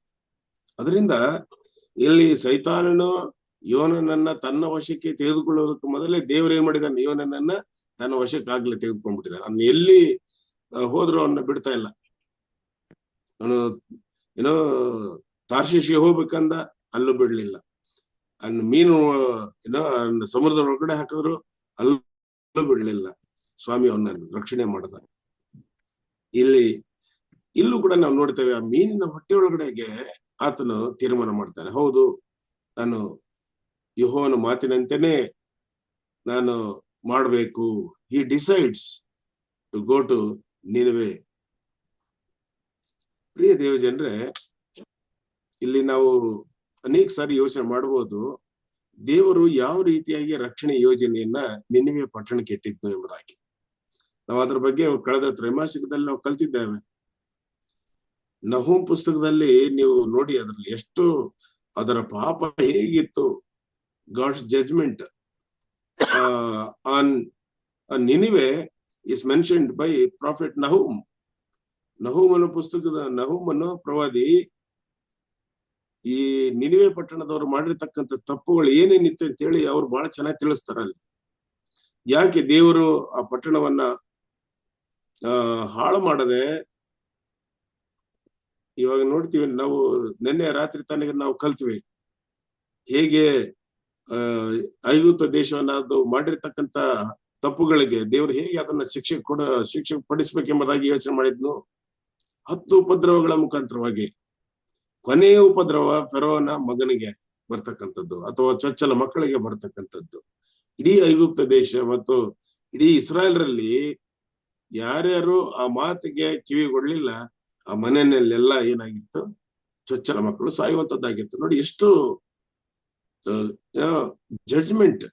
ಅದರಿಂದ ಇಲ್ಲಿ ಸೈತಾನನು ಯೋನನನ್ನ ತನ್ನ ವಶಕ್ಕೆ ತೆಗೆದುಕೊಳ್ಳೋದಕ್ಕೆ ಮೊದಲೇ ದೇವರು ಏನ್ ಮಾಡಿದಾನೆ, ಯೋನನನ್ನ ತನ್ನ ವಶಕ್ಕಾಗ್ಲೇ ತೆಗೆದುಕೊಂಡ್ಬಿಟ್ಟಿದ್ದಾನೆ. ಅವನು ಎಲ್ಲಿ ಹೋದ್ರು ಅವನ್ನ ಬಿಡ್ತಾ ಇಲ್ಲ. ಅವನು ತಾರ್ಷಿಷಿಗೆ ಹೋಗ್ಬೇಕಂದ, ಅಲ್ಲೂ ಬಿಡ್ಲಿಲ್ಲ. ಮೀನು ಸಮುದ್ರದ ಒಳಗಡೆ ಹಾಕಿದ್ರು ಅಲ್ಲೂ ಬಿಡ್ಲಿಲ್ಲ. ಸ್ವಾಮಿ ಅವನ್ನ ರಕ್ಷಣೆ ಮಾಡಿದ. ಇಲ್ಲೂ ಕೂಡ ನಾವು ನೋಡ್ತೇವೆ, ಆ ಮೀನಿನ ಹೊಟ್ಟೆ ಒಳಗಡೆಗೆ ಆತನು ತೀರ್ಮಾನ ಮಾಡ್ತಾನೆ. ಹೌದು, ನಾನು ಯೆಹೋವನ ಮಾತಿನಂತೆನೆ ನಾನು ಮಾಡಬೇಕು. ಹಿ ಡಿಸೈಡ್ಸ್ ಟು ಗೋ ಟು ನಿನಿವೆ. ಪ್ರಿಯ ದೇವಜನರೇ, ಇಲ್ಲಿ ನಾವು ಅನೇಕ ಸಾರಿ ಯೋಚನೆ ಮಾಡಬಹುದು, ದೇವರು ಯಾವ ರೀತಿಯಾಗಿ ರಕ್ಷಣೆ ಯೋಜನೆಯನ್ನ ನಿನಿವೆ ಪಟ್ಟಣಕ್ಕೆ ಇಟ್ಟಿದ್ನು ಎಂಬುದಾಗಿ. ನಾವು ಅದ್ರ ಬಗ್ಗೆ ಕಳೆದ ತ್ರೈಮಾಸಿಕದಲ್ಲಿ ನಾವು ಕಲ್ತಿದ್ದೇವೆ. ನಹೂಮ್ ಪುಸ್ತಕದಲ್ಲಿ ನೀವು ನೋಡಿ, ಅದ್ರಲ್ಲಿ ಎಷ್ಟು ಅದರ ಪಾಪ ಹೇಗಿತ್ತು. God's judgment on Nineveh is mentioned by prophet Nahum. ನಹೂಮನ ಪುಸ್ತಕದ ನಹೂಮನ ಪ್ರವಾದಿ ಈ ನಿನಿವೆ ಪಟ್ಟಣದವರು ಮಾಡಿರ್ತಕ್ಕಂಥ ತಪ್ಪುಗಳು ಏನೇನಿತ್ತು ಅಂತ ಹೇಳಿ ಅವ್ರು ಬಹಳ ಚೆನ್ನಾಗಿ ತಿಳಿಸ್ತಾರ. ಅಲ್ಲಿ ಯಾಕೆ ದೇವರು ಆ ಪಟ್ಟಣವನ್ನ ಹಾಳು ಮಾಡದೆ, ಇವಾಗ ನೋಡ್ತೀವಿ ನಾವು, ನಿನ್ನೆ ರಾತ್ರಿ ತನಕ ನಾವು ಕಲ್ತ್ವಿ ಹೇಗೆ ಐಗುಪ್ತ ದೇಶವನ್ನ ಅದು ಮಾಡಿರ್ತಕ್ಕಂಥ ತಪ್ಪುಗಳಿಗೆ ದೇವರು ಹೇಗೆ ಅದನ್ನ ಶಿಕ್ಷೆ ಪಡಿಸ್ಬೇಕೆಂಬುದಾಗಿ ಯೋಚನೆ ಮಾಡಿದ್ನು. 10 ಉಪದ್ರವಗಳ ಮುಖಾಂತರವಾಗಿ ಕೊನೆಯ ಉಪದ್ರವ ಫೆರೋನ ಮಗನಿಗೆ ಬರ್ತಕ್ಕಂಥದ್ದು, ಅಥವಾ ಚೊಚ್ಚಲ ಮಕ್ಕಳಿಗೆ ಬರ್ತಕ್ಕಂಥದ್ದು. ಇಡೀ ಐಗುಪ್ತ ದೇಶ ಮತ್ತು ಇಡೀ ಇಸ್ರಾಯೇಲ್ರಲ್ಲಿ ಯಾರ್ಯಾರು ಆ ಮಾತಿಗೆ ಕಿವಿಗೊಡ್ಲಿಲ್ಲ, ಆ ಮನೆಯಲ್ಲೆಲ್ಲ ಏನಾಗಿತ್ತು, ಚೊಚ್ಚಲ ಮಕ್ಕಳು ಸಾಯುವಂತದ್ದಾಗಿತ್ತು. ನೋಡಿ ಎಷ್ಟು judgement,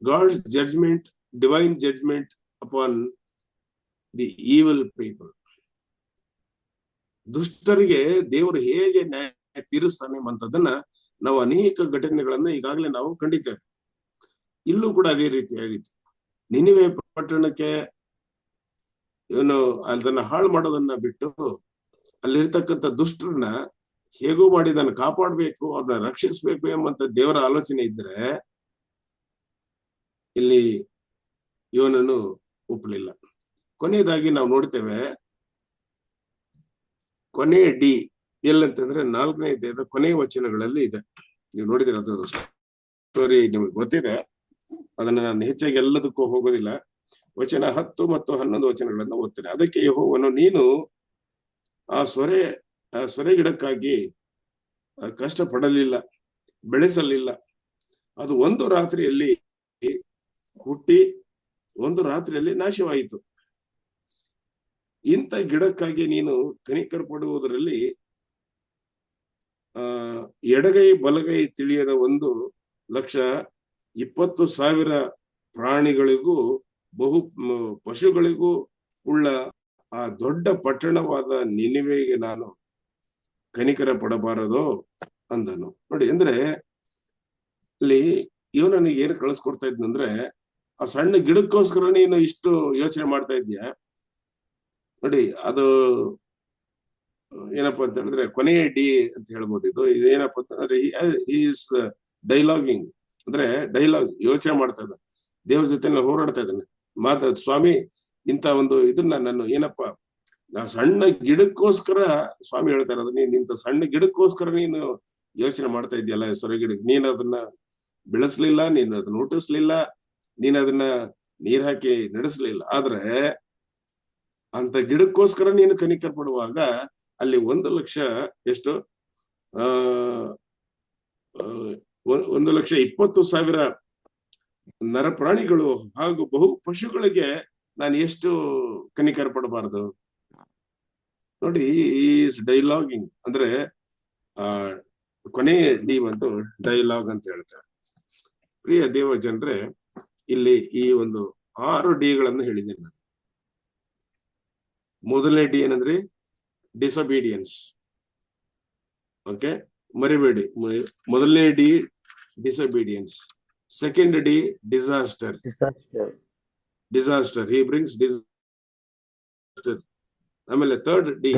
God's judgement, divine judgement upon the evil people. ದುಷ್ಟರಿಗೆ ದೇವರು ಹೇಗೆ ನ್ಯಾಯ ತೀರಿಸ್ತಾನೆ ಅಂತದನ್ನ ನಾವು ಅನೇಕ ಘಟನೆಗಳನ್ನ ಈಗಾಗಲೇ ನಾವು ಕಂಡಿದ್ದೇವೆ. ಇಲ್ಲೂ ಕೂಡ ಅದೇ ರೀತಿ ಆಗಿತ್ತು. ನಿನಿವೆ ಪಟ್ಟಣಕ್ಕೆ ಇವನು ಅದನ್ನ ಹಾಳು ಮಾಡೋದನ್ನ ಬಿಟ್ಟು ಅಲ್ಲಿರ್ತಕ್ಕಂಥ ದುಷ್ಟರನ್ನ ಹೇಗೋ ಮಾಡಿ ಅದನ್ನ ಕಾಪಾಡ್ಬೇಕು, ಅವ್ರನ್ನ ರಕ್ಷಿಸ್ಬೇಕು ಎಂಬಂತ ದೇವರ ಆಲೋಚನೆ ಇದ್ರೆ ಇಲ್ಲಿ ಇವನನ್ನು ಒಪ್ಪಲಿಲ್ಲ. ಕೊನೆಯದಾಗಿ ನಾವು ನೋಡ್ತೇವೆ, ಕೊನೆಯ ಡಿ ಎಲ್ಲಂತಂದ್ರೆ 4ನೇ ಅಧ್ಯಾಯದ ಕೊನೆಯ ವಚನಗಳಲ್ಲಿ ಇದೆ. ನೀವು ನೋಡಿದ್ರೆ ಅದು ಸ್ಟೋರಿ ನಿಮಗೆ ಗೊತ್ತಿದೆ, ಅದನ್ನ ನಾನು ಹೆಚ್ಚಾಗಿ ಎಲ್ಲದಕ್ಕೂ ಹೋಗೋದಿಲ್ಲ. ವಚನ 10 ಮತ್ತು 11 ವಚನಗಳನ್ನ ಓದ್ತೇನೆ. ಅದಕ್ಕೆ ಯೆಹೋವನು, ನೀನು ಆ ಸೊರೆ ಗಿಡಕ್ಕಾಗಿ ಕಷ್ಟ ಪಡಲಿಲ್ಲ, ಬೆಳೆಸಲಿಲ್ಲ. ಅದು ಒಂದು ರಾತ್ರಿಯಲ್ಲಿ ಹುಟ್ಟಿ ಒಂದು ರಾತ್ರಿಯಲ್ಲಿ ನಾಶವಾಯಿತು. ಇಂಥ ಗಿಡಕ್ಕಾಗಿ ನೀನು ಕನಿಕರ ಪಡುವುದರಲ್ಲಿ ಎಡಗೈ ಬಲಗೈ ತಿಳಿಯದ 1,20,000 ಪ್ರಾಣಿಗಳಿಗೂ ಬಹು ಪಶುಗಳಿಗೂ ಉಳ್ಳ ಆ ದೊಡ್ಡ ಪಟ್ಟಣವಾದ ನಿನಿವೆಗೆ ನಾನು ಕನಿಕರ ಪಡಬಾರದೋ ಅಂದನು. ನೋಡಿ, ಅಂದ್ರೆ ಇಲ್ಲಿ ಇವನಿಗೆ ಏನು ಕಳಿಸ್ಕೊಡ್ತಾ ಇದ್ನಂದ್ರೆ, ಆ ಸಣ್ಣ ಗಿಡಕ್ಕೋಸ್ಕರ ನೀನು ಇಷ್ಟು ಯೋಚನೆ ಮಾಡ್ತಾ ಇದ್ಯಾ. ನೋಡಿ, ಅದು ಏನಪ್ಪಾ ಅಂತ ಹೇಳಿದ್ರೆ ಕೊನೆಯ ಡಿ ಅಂತ ಹೇಳ್ಬೋದು. ಇದು ಏನಪ್ಪಾ ಅಂತಂದ್ರೆ ಈಸ್ ಡೈಲಾಗಿಂಗ್, ಅಂದ್ರೆ ಡೈಲಾಗ್ ಯೋಚನೆ ಮಾಡ್ತಾ ಇದ್ದ, ದೇವ್ರ ಜೊತೆ ಹೋರಾಡ್ತಾ ಇದ್ದಾನೆ. ಸ್ವಾಮಿ, ಇಂತ ಒಂದು ಇದನ್ನ ನಾನು ಏನಪ್ಪಾ, ನಾ ಸಣ್ಣ ಗಿಡಕ್ಕೋಸ್ಕರ ಸ್ವಾಮಿ ಹೇಳ್ತಾ ಇರೋದು, ನೀನ್ ಇಂಥ ಸಣ್ಣ ಗಿಡಕ್ಕೋಸ್ಕರ ನೀನು ಯೋಚನೆ ಮಾಡ್ತಾ ಇದ್ಯಲ್ಲ, ಸೊರೆ ಗಿಡಕ್ಕೆ ನೀನ್ ಅದನ್ನ ಬೆಳೆಸ್ಲಿಲ್ಲ, ನೀನ್ ಅದನ್ನ ಹುಟ್ಟಿಸ್ಲಿಲ್ಲ, ನೀನ್ ಅದನ್ನ ನೀರ್ ಹಾಕಿ ನಡೆಸ್ಲಿಲ್ಲ. ಆದ್ರೆ ಅಂತ ಗಿಡಕ್ಕೋಸ್ಕರ ನೀನು ಕನಿಕರ ಪಡುವಾಗ ಅಲ್ಲಿ 1,00,000 ಎಷ್ಟು 1,20,000 ನರಪ್ರಾಣಿಗಳು ಹಾಗೂ ಬಹು ಪಶುಗಳಿಗೆ ನಾನು ಎಷ್ಟು ಕನಿಕರ ಪಡಬಾರದು. ನೋಡಿ, ಈಸ್ ಡೈಲಾಗಿಂಗ್ ಅಂದ್ರೆ ಕೊನೆ ಡಿ ಬಂತು ಡೈಲಾಗ್ ಅಂತ ಹೇಳ್ತಾರೆ. ಪ್ರಿಯ ದೇವ ಜನರೇ, ಇಲ್ಲಿ ಈ ಒಂದು 6 ಡಿಗಳನ್ನು ಹೇಳಿದ್ದೇನೆ ನಾನು. ಮೊದಲನೇ ಡಿ ಏನಂದ್ರೆ ಡಿಸೊಬೀಡಿಯನ್ಸ್. ಓಕೆ, ಮರಿಬೇಡಿ. ಮೊದಲನೇ D disobedience. Second D disaster. He brings disaster. ಆಮೇಲೆ third D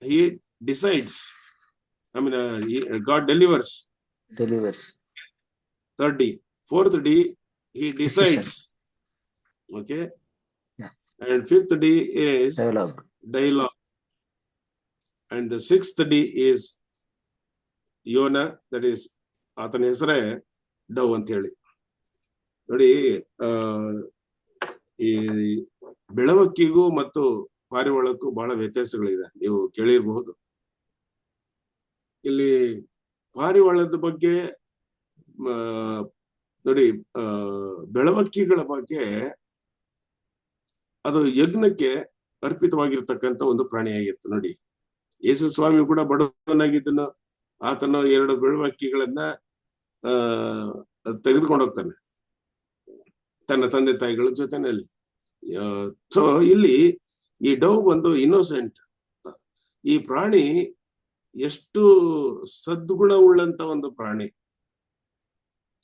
he decides. I mean, God delivers. Third D. Fourth D, he decides. Okay. Yeah. And fifth D is dialogue. And the sixth D is Yona, that is ಆತನ ಹೆಸರೇ ಡವ್ ಅಂತ ಹೇಳಿ. ನೋಡಿ, ಈ ಬೆಳವಕ್ಕಿಗೂ ಮತ್ತು ಪಾರಿವಾಳಕ್ಕೂ ಬಹಳ ವ್ಯತ್ಯಾಸಗಳಿದೆ, ನೀವು ಕೇಳಿರಬಹುದು. ಇಲ್ಲಿ ಪಾರಿವಾಳದ ಬಗ್ಗೆ ನೋಡಿ, ಬೆಳವಕ್ಕಿಗಳ ಬಗ್ಗೆ ಅದು ಯಜ್ಞಕ್ಕೆ ಅರ್ಪಿತವಾಗಿರ್ತಕ್ಕಂಥ ಒಂದು ಪ್ರಾಣಿಯಾಗಿತ್ತು. ನೋಡಿ, ಯೇಸು ಸ್ವಾಮಿ ಕೂಡ ಬಡವನಾಗಿದ್ದನು. ಆತನು 2 ಬೆಳವಕ್ಕಿಗಳನ್ನ ತೆಗೆದುಕೊಂಡು ಹೋಗ್ತಾನೆ ತನ್ನ ತಂದೆ ತಾಯಿಗಳ ಜೊತೆನಲ್ಲಿ. ಸೊ ಇಲ್ಲಿ ಈ ಡವ್ ಬಂದು ಇನ್ನೋಸೆಂಟ್. ಈ ಪ್ರಾಣಿ ಎಷ್ಟು ಸದ್ಗುಣ ಉಳ್ಳಂತ ಒಂದು ಪ್ರಾಣಿ.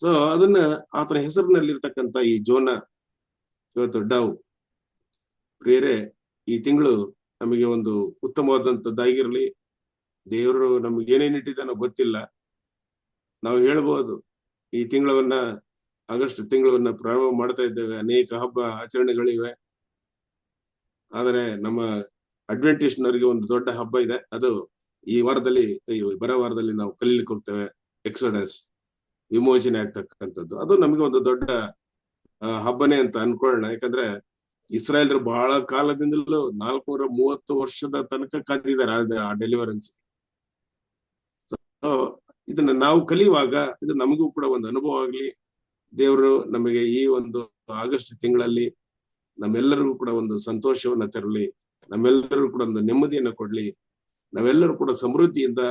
ಸೊ ಅದನ್ನ ಆತನ ಹೆಸರಿನಲ್ಲಿರ್ತಕ್ಕಂಥ ಈ ಜೋನ, ಇವತ್ತು ಡವ್. ಪ್ರಿಯರೇ, ಈ ತಿಂಗಳು ನಮಗೆ ಒಂದು ಉತ್ತಮವಾದಂಥದ್ದಾಗಿರ್ಲಿ. ದೇವರು ನಮ್ಗೆ ಏನೇನ್ ಇಟ್ಟಿದ್ದಾನೋ ಗೊತ್ತಿಲ್ಲ. ನಾವು ಹೇಳ್ಬೋದು, ಈ ತಿಂಗಳವನ್ನ ಆಗಸ್ಟ್ ತಿಂಗಳವನ್ನ ಪ್ರಾರಂಭ ಮಾಡ್ತಾ ಇದ್ದೇವೆ, ಅನೇಕ ಹಬ್ಬ ಆಚರಣೆಗಳಿವೆ. ಆದರೆ ನಮ್ಮ ಅಡ್ವೆಂಟಿಸ್ಟ್ನವರಿಗೆ ಒಂದು ದೊಡ್ಡ ಹಬ್ಬ ಇದೆ. ಅದು ಈ ವಾರದಲ್ಲಿ, ಬರೋ ವಾರದಲ್ಲಿ ನಾವು ಕಲೀಲಿಕ್ಕೆ ಹೋಗ್ತೇವೆ. ಎಕ್ಸೋಡಸ್, ವಿಮೋಚನೆ ಆಗ್ತಕ್ಕಂಥದ್ದು. ಅದು ನಮಗೆ ಒಂದು ದೊಡ್ಡ ಹಬ್ಬನೇ ಅಂತ ಅನ್ಕೊಳ್ಳೋಣ. ಯಾಕಂದ್ರೆ ಇಸ್ರಾಯೇಲ್ರು ಬಹಳ ಕಾಲದಿಂದಲೂ 430 ವರ್ಷದ ತನಕ ಕಾದಿದ್ದಾರೆ ಆ ಡೆಲಿವರೆನ್ಸ್. ಇದನ್ನ ನಾವು ಕಲಿಯುವಾಗ ಇದು ನಮಗೂ ಕೂಡ ಒಂದು ಅನುಭವ ಆಗ್ಲಿ. ದೇವರು ನಮಗೆ ಈ ಒಂದು ಆಗಸ್ಟ್ ತಿಂಗಳಲ್ಲಿ ನಮ್ಮೆಲ್ಲರಿಗೂ ಕೂಡ ಒಂದು ಸಂತೋಷವನ್ನ ತರಲಿ, ನಮ್ಮೆಲ್ಲರಿಗೂ ಕೂಡ ಒಂದು ನೆಮ್ಮದಿಯನ್ನ ಕೊಡ್ಲಿ. ನಾವೆಲ್ಲರೂ ಕೂಡ ಸಮೃದ್ಧಿಯಿಂದ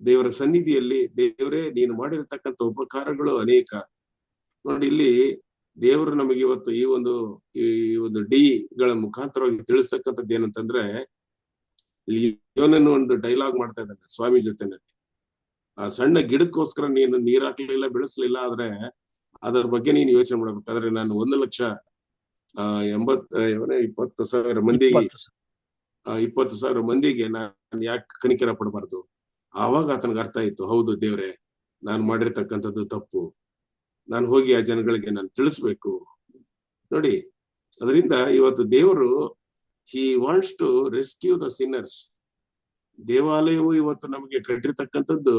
ದೇವರ ಸನ್ನಿಧಿಯಲ್ಲಿ, ದೇವರೇ ನೀನು ಮಾಡಿರ್ತಕ್ಕಂಥ ಉಪಕಾರಗಳು ಅನೇಕ. ನೋಡಿ, ಇಲ್ಲಿ ದೇವರು ನಮಗೆ ಇವತ್ತು ಈ ಒಂದು ಡಿಗಳ ಮುಖಾಂತರವಾಗಿ ತಿಳಿಸ್ತಕ್ಕಂಥದ್ದು ಏನಂತಂದ್ರೆ, ಇಲ್ಲಿ ಇವನನ್ನು ಒಂದು ಡೈಲಾಗ್ ಮಾಡ್ತಾ ಇದ್ದಾನೆ ಸ್ವಾಮಿ ಜೊತೆನಲ್ಲಿ. ಆ ಸಣ್ಣ ಗಿಡಕ್ಕೋಸ್ಕರ ನೀನು ನೀರ್ ಹಾಕ್ಲಿಲ್ಲ, ಬೆಳೆಸ್ಲಿಲ್ಲ, ಆದ್ರೆ ಅದ್ರ ಬಗ್ಗೆ ನೀನು ಯೋಚನೆ ಮಾಡ್ಬೇಕಾದ್ರೆ ನಾನು 1,80,20,000 ಮಂದಿಗೆ 20,000 ಮಂದಿಗೆ ನಾನು ಯಾಕೆ ಕನಿಕರ ಪಡಬಾರ್ದು? ಆವಾಗ ಆತನಿಗೆ ಅರ್ಥ ಆಯ್ತು, ಹೌದು ದೇವ್ರೆ, ನಾನು ಮಾಡಿರ್ತಕ್ಕಂಥದ್ದು ತಪ್ಪು, ನಾನು ಹೋಗಿ ಆ ಜನಗಳಿಗೆ ನಾನು ತಿಳಿಸ್ಬೇಕು. ನೋಡಿ, ಅದರಿಂದ ಇವತ್ತು ದೇವರು he wants to rescue the sinners. ದೇವಾಲಯವು ಇವತ್ತು ನಮಗೆ ಕಟ್ಟಿರ್ತಕ್ಕಂಥದ್ದು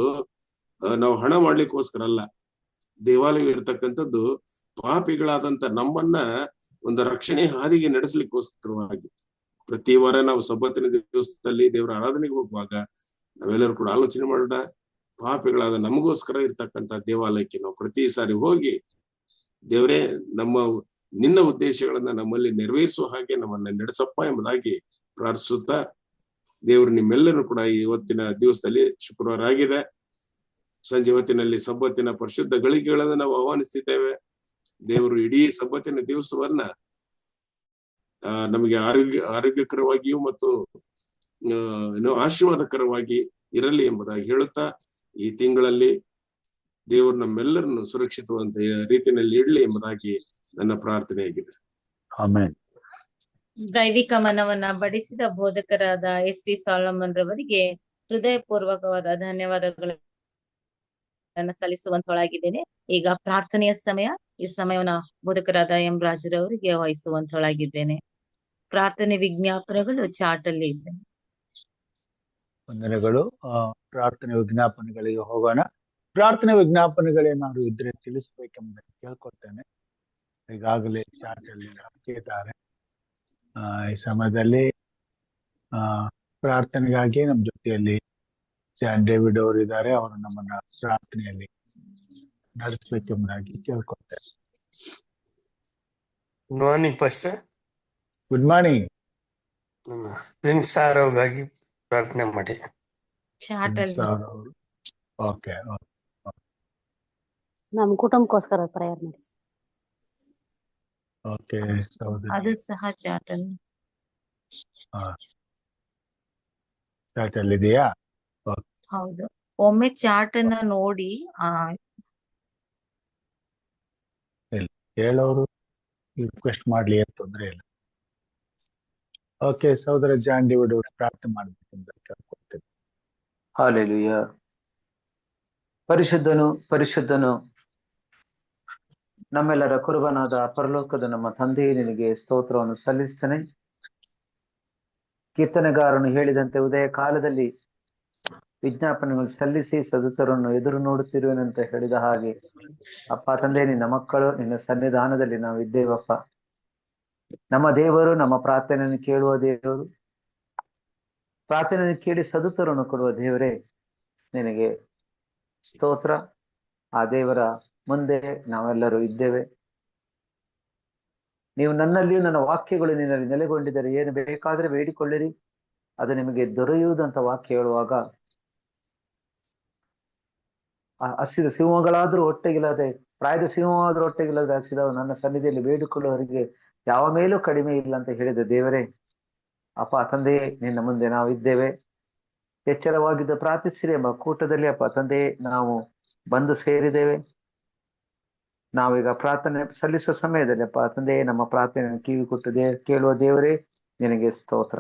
ನಾವು ಹಣ ಮಾಡ್ಲಿಕ್ಕೋಸ್ಕರ ಅಲ್ಲ. ದೇವಾಲಯ ಇರ್ತಕ್ಕಂಥದ್ದು ಪಾಪಿಗಳಾದಂತ ನಮ್ಮನ್ನ ಒಂದು ರಕ್ಷಣೆ ಹಾದಿಗೆ ನಡೆಸಲಿಕ್ಕೋಸ್ಕರವಾಗಿ. ಪ್ರತಿ ವಾರ ನಾವು ಸಬ್ಬತ್ತಿನ ದಿವಸದಲ್ಲಿ ದೇವರ ಆರಾಧನೆಗೆ ಹೋಗುವಾಗ ನಾವೆಲ್ಲರೂ ಕೂಡ ಆಲೋಚನೆ ಮಾಡೋಣ, ಪಾಪಿಗಳಾದ ನಮಗೋಸ್ಕರ ಇರ್ತಕ್ಕಂಥ ದೇವಾಲಯಕ್ಕೆ ನಾವು ಪ್ರತಿ ಸಾರಿ ಹೋಗಿ, ದೇವರೇ, ನಿನ್ನ ಉದ್ದೇಶಗಳನ್ನ ನಮ್ಮಲ್ಲಿ ನೆರವೇರಿಸುವ ಹಾಗೆ ನಮ್ಮನ್ನ ನಡೆಸಪ್ಪ ಎಂಬುದಾಗಿ ಪ್ರಾರ್ಥಿಸುತ್ತಾ, ದೇವರು ನಿಮ್ಮೆಲ್ಲರೂ ಕೂಡ ಇವತ್ತಿನ ದಿವಸದಲ್ಲಿ ಶುಕ್ರವಾರ ಆಗಿದೆ, ಸಂಜೆ ಹೊತ್ತಿನಲ್ಲಿ ಸಬ್ಬತ್ತಿನ ಪರಿಶುದ್ಧ ಗಳಿಗೆಗಳನ್ನು ನಾವು ಆಹ್ವಾನಿಸ್ತಿದ್ದೇವೆ. ದೇವರು ಇಡೀ ಸಬ್ಬತ್ತಿನ ದಿವಸವನ್ನ ನಮಗೆ ಆರೋಗ್ಯಕರವಾಗಿಯೂ ಮತ್ತು ಆಶೀರ್ವಾದಕರವಾಗಿ ಇರಲಿ ಎಂಬುದಾಗಿ ಹೇಳುತ್ತಾ, ಈ ತಿಂಗಳಲ್ಲಿ ದೇವರು ನಮ್ಮೆಲ್ಲರನ್ನು ಸುರಕ್ಷಿತವಂತ ರೀತಿಯಲ್ಲಿ ಇಡ್ಲಿ ಎಂಬುದಾಗಿ ನನ್ನ ಪ್ರಾರ್ಥನೆಯಾಗಿದೆ. ಆಮೆನ್. ದೈವಿಕ ಮನವನ್ನ ಬಡಿಸಿದ ಬೋಧಕರಾದ ಎಸ್ ಟಿ ಸಾಲಮನ್ ರವರಿಗೆ ಹೃದಯಪೂರ್ವಕವಾದ ಧನ್ಯವಾದಗಳನ್ನು ಸಲ್ಲಿಸುವಂತೊಳಗಿದ್ದೇನೆ. ಈಗ ಪ್ರಾರ್ಥನೆಯ ಸಮಯ. ಈ ಸಮಯವನ್ನ ಬೋಧಕರಾದ ಎಂ ರಾಜರವರಿಗೆ ವಹಿಸುವಂತೊಳಗಿದ್ದೇನೆ. ಪ್ರಾರ್ಥನೆ ವಿಜ್ಞಾಪನೆಗಳು ಚಾರ್ಟ್ ಅಲ್ಲಿ ಇದೆ. ವಂದನೆಗಳು. ಪ್ರಾರ್ಥನೆ ವಿಜ್ಞಾಪನೆಗಳಿಗೆ ಹೋಗೋಣ. ಪ್ರಾರ್ಥನೆ ವಿಜ್ಞಾಪನೆಗಳೇನಾದ್ರು ಇದ್ರೆ ತಿಳಿಸ್ಬೇಕೆಂಬುದನ್ನು ಕೇಳ್ಕೊಳ್ತೇನೆ. ಈಗಾಗಲೇ ಚಾರ್ಟ್ ಅಲ್ಲಿ ಹಾಕಿದ್ದಾರೆ. ಈ ಸಮಯದಲ್ಲಿ ಪ್ರಾರ್ಥನೆಗಾಗಿ ನಮ್ಮ ಜೊತೆಯಲ್ಲಿ ಜಾನ್ ಡೇವಿಡ್ ಅವರು ಇದ್ದಾರೆ. ಅವರು ನಮ್ಮನ್ನ ಪ್ರಾರ್ಥನೆಯಲ್ಲಿ ನಡೆಸಬೇಕೆಂಬುದಾಗಿ ಕೇಳ್ಕೊಳ್ತೇನೆ. Good morning pastor. Good morning. Prince ಸಾರೋಗಾಗಿ ಪ್ರಾರ್ಥನೆ ಮಾಡಿ. ಚಾರ್ಟ್ ಅಲ್ಲಿ ಓಕೆ. ನಮ್ಮ ಕುಟುಂಬಕ್ಕೋಸ್ಕರ ಪ್ರೇಯರ್ ಮಾಡಿ. ಓಕೆ. ಅದು ಸಹ ಚಾರ್ಟ್ ಅಲ್ಲಿ. ಚಾರ್ಟ್ ಅಲ್ಲಿ ಇದೆಯಾ? ಹೌದು. ಒಮ್ಮೆ ಚಾರ್ಟ್ ಅನ್ನ ನೋಡಿ ಹೇಳೋರು ರಿಕ್ವೆಸ್ಟ್ ಮಾಡ್ಲಿ, ಅಂತ ತೊಂದ್ರೆ ಇಲ್ಲ. ಓಕೆ, ಸಹೋದರ ಜಾನ್ ಡೇವಿಡ್ ಅವರು ಪ್ರಾರ್ಥನೆ ಮಾಡಬೇಕೆಂದು ಕೇಳ್ಕೊಳ್ತೇನೆ. ಹಲ್ಲೆಲೂಯಾ. ಪರಿಶುದ್ಧನು ನಮ್ಮೆಲ್ಲರ ಕುರುಬನಾದ ಪರಲೋಕದ ನಮ್ಮ ತಂದೆ, ನಿನಗೆ ಸ್ತೋತ್ರವನ್ನು ಸಲ್ಲಿಸ್ತೇನೆ. ಕೀರ್ತನೆಗಾರನು ಹೇಳಿದಂತೆ ಉದಯ ಕಾಲದಲ್ಲಿ ವಿಜ್ಞಾಪನೆಗಳು ಸಲ್ಲಿಸಿ ಸದುತರನ್ನು ಎದುರು ನೋಡುತ್ತಿರುವೆನಂತ ಹೇಳಿದ ಹಾಗೆ ಅಪ್ಪ ತಂದೆ, ನಿನ್ನ ಮಕ್ಕಳು ನಿನ್ನ ಸನ್ನಿಧಾನದಲ್ಲಿ ನಾವು ಇದ್ದೇವಪ್ಪ. ನಮ್ಮ ದೇವರು ನಮ್ಮ ಪ್ರಾರ್ಥನೆಯನ್ನು ಕೇಳುವ ದೇವರು, ಪ್ರಾರ್ಥನೆಯನ್ನು ಕೇಳಿ ಸದುತರನ್ನು ಕೊಡುವ ದೇವರೇ, ನಿನಗೆ ಸ್ತೋತ್ರ. ಆ ದೇವರ ಮುಂದೆ ನಾವೆಲ್ಲರೂ ಇದ್ದೇವೆ. ನೀವು ನನ್ನಲ್ಲಿಯೂ ನನ್ನ ವಾಕ್ಯಗಳು ನಿನ್ನಲ್ಲಿ ನೆಲೆಗೊಂಡಿದ್ದರೆ ಏನು ಬೇಕಾದ್ರೆ ಬೇಡಿಕೊಳ್ಳಿರಿ, ಅದು ನಿಮಗೆ ದೊರೆಯುವುದಂತ ವಾಕ್ಯ ಹೇಳುವಾಗ, ಹಸಿದ ಸಿಂಹಗಳಾದ್ರೂ ಹೊಟ್ಟೆಗಿಲ್ಲದೆ, ಪ್ರಾಯದ ಸಿಂಹವಾದ್ರೂ ಹೊಟ್ಟೆಗಿಲ್ಲದೆ ಹಸಿದವು ನನ್ನ ಸನ್ನಿಧಿಯಲ್ಲಿ ಬೇಡಿಕೊಳ್ಳುವವರಿಗೆ ಯಾವ ಮೇಲೂ ಕಡಿಮೆ ಇಲ್ಲ ಅಂತ ಹೇಳಿದ ದೇವರೇ, ಅಪ್ಪ ತಂದೆ, ನಿನ್ನ ಮುಂದೆ ನಾವು ಇದ್ದೇವೆ. ಎಚ್ಚರವಾಗಿದ್ದು ಪ್ರಾರ್ಥಿಸಿರಿ ಎಂಬ ಕೂಟದಲ್ಲಿ ಅಪ್ಪ ತಂದೆ ನಾವು ಬಂದು ಸೇರಿದ್ದೇವೆ. ನಾವೀಗ ಪ್ರಾರ್ಥನೆ ಸಲ್ಲಿಸುವ ಸಮಯದಲ್ಲಿ ಅಪ್ಪ ತಂದೆ, ನಮ್ಮ ಪ್ರಾರ್ಥನೆಯನ್ನು ಕಿವಿ ಕೊಟ್ಟು ಕೇಳುವ ದೇವರೇ, ನಿನಗೆ ಸ್ತೋತ್ರ.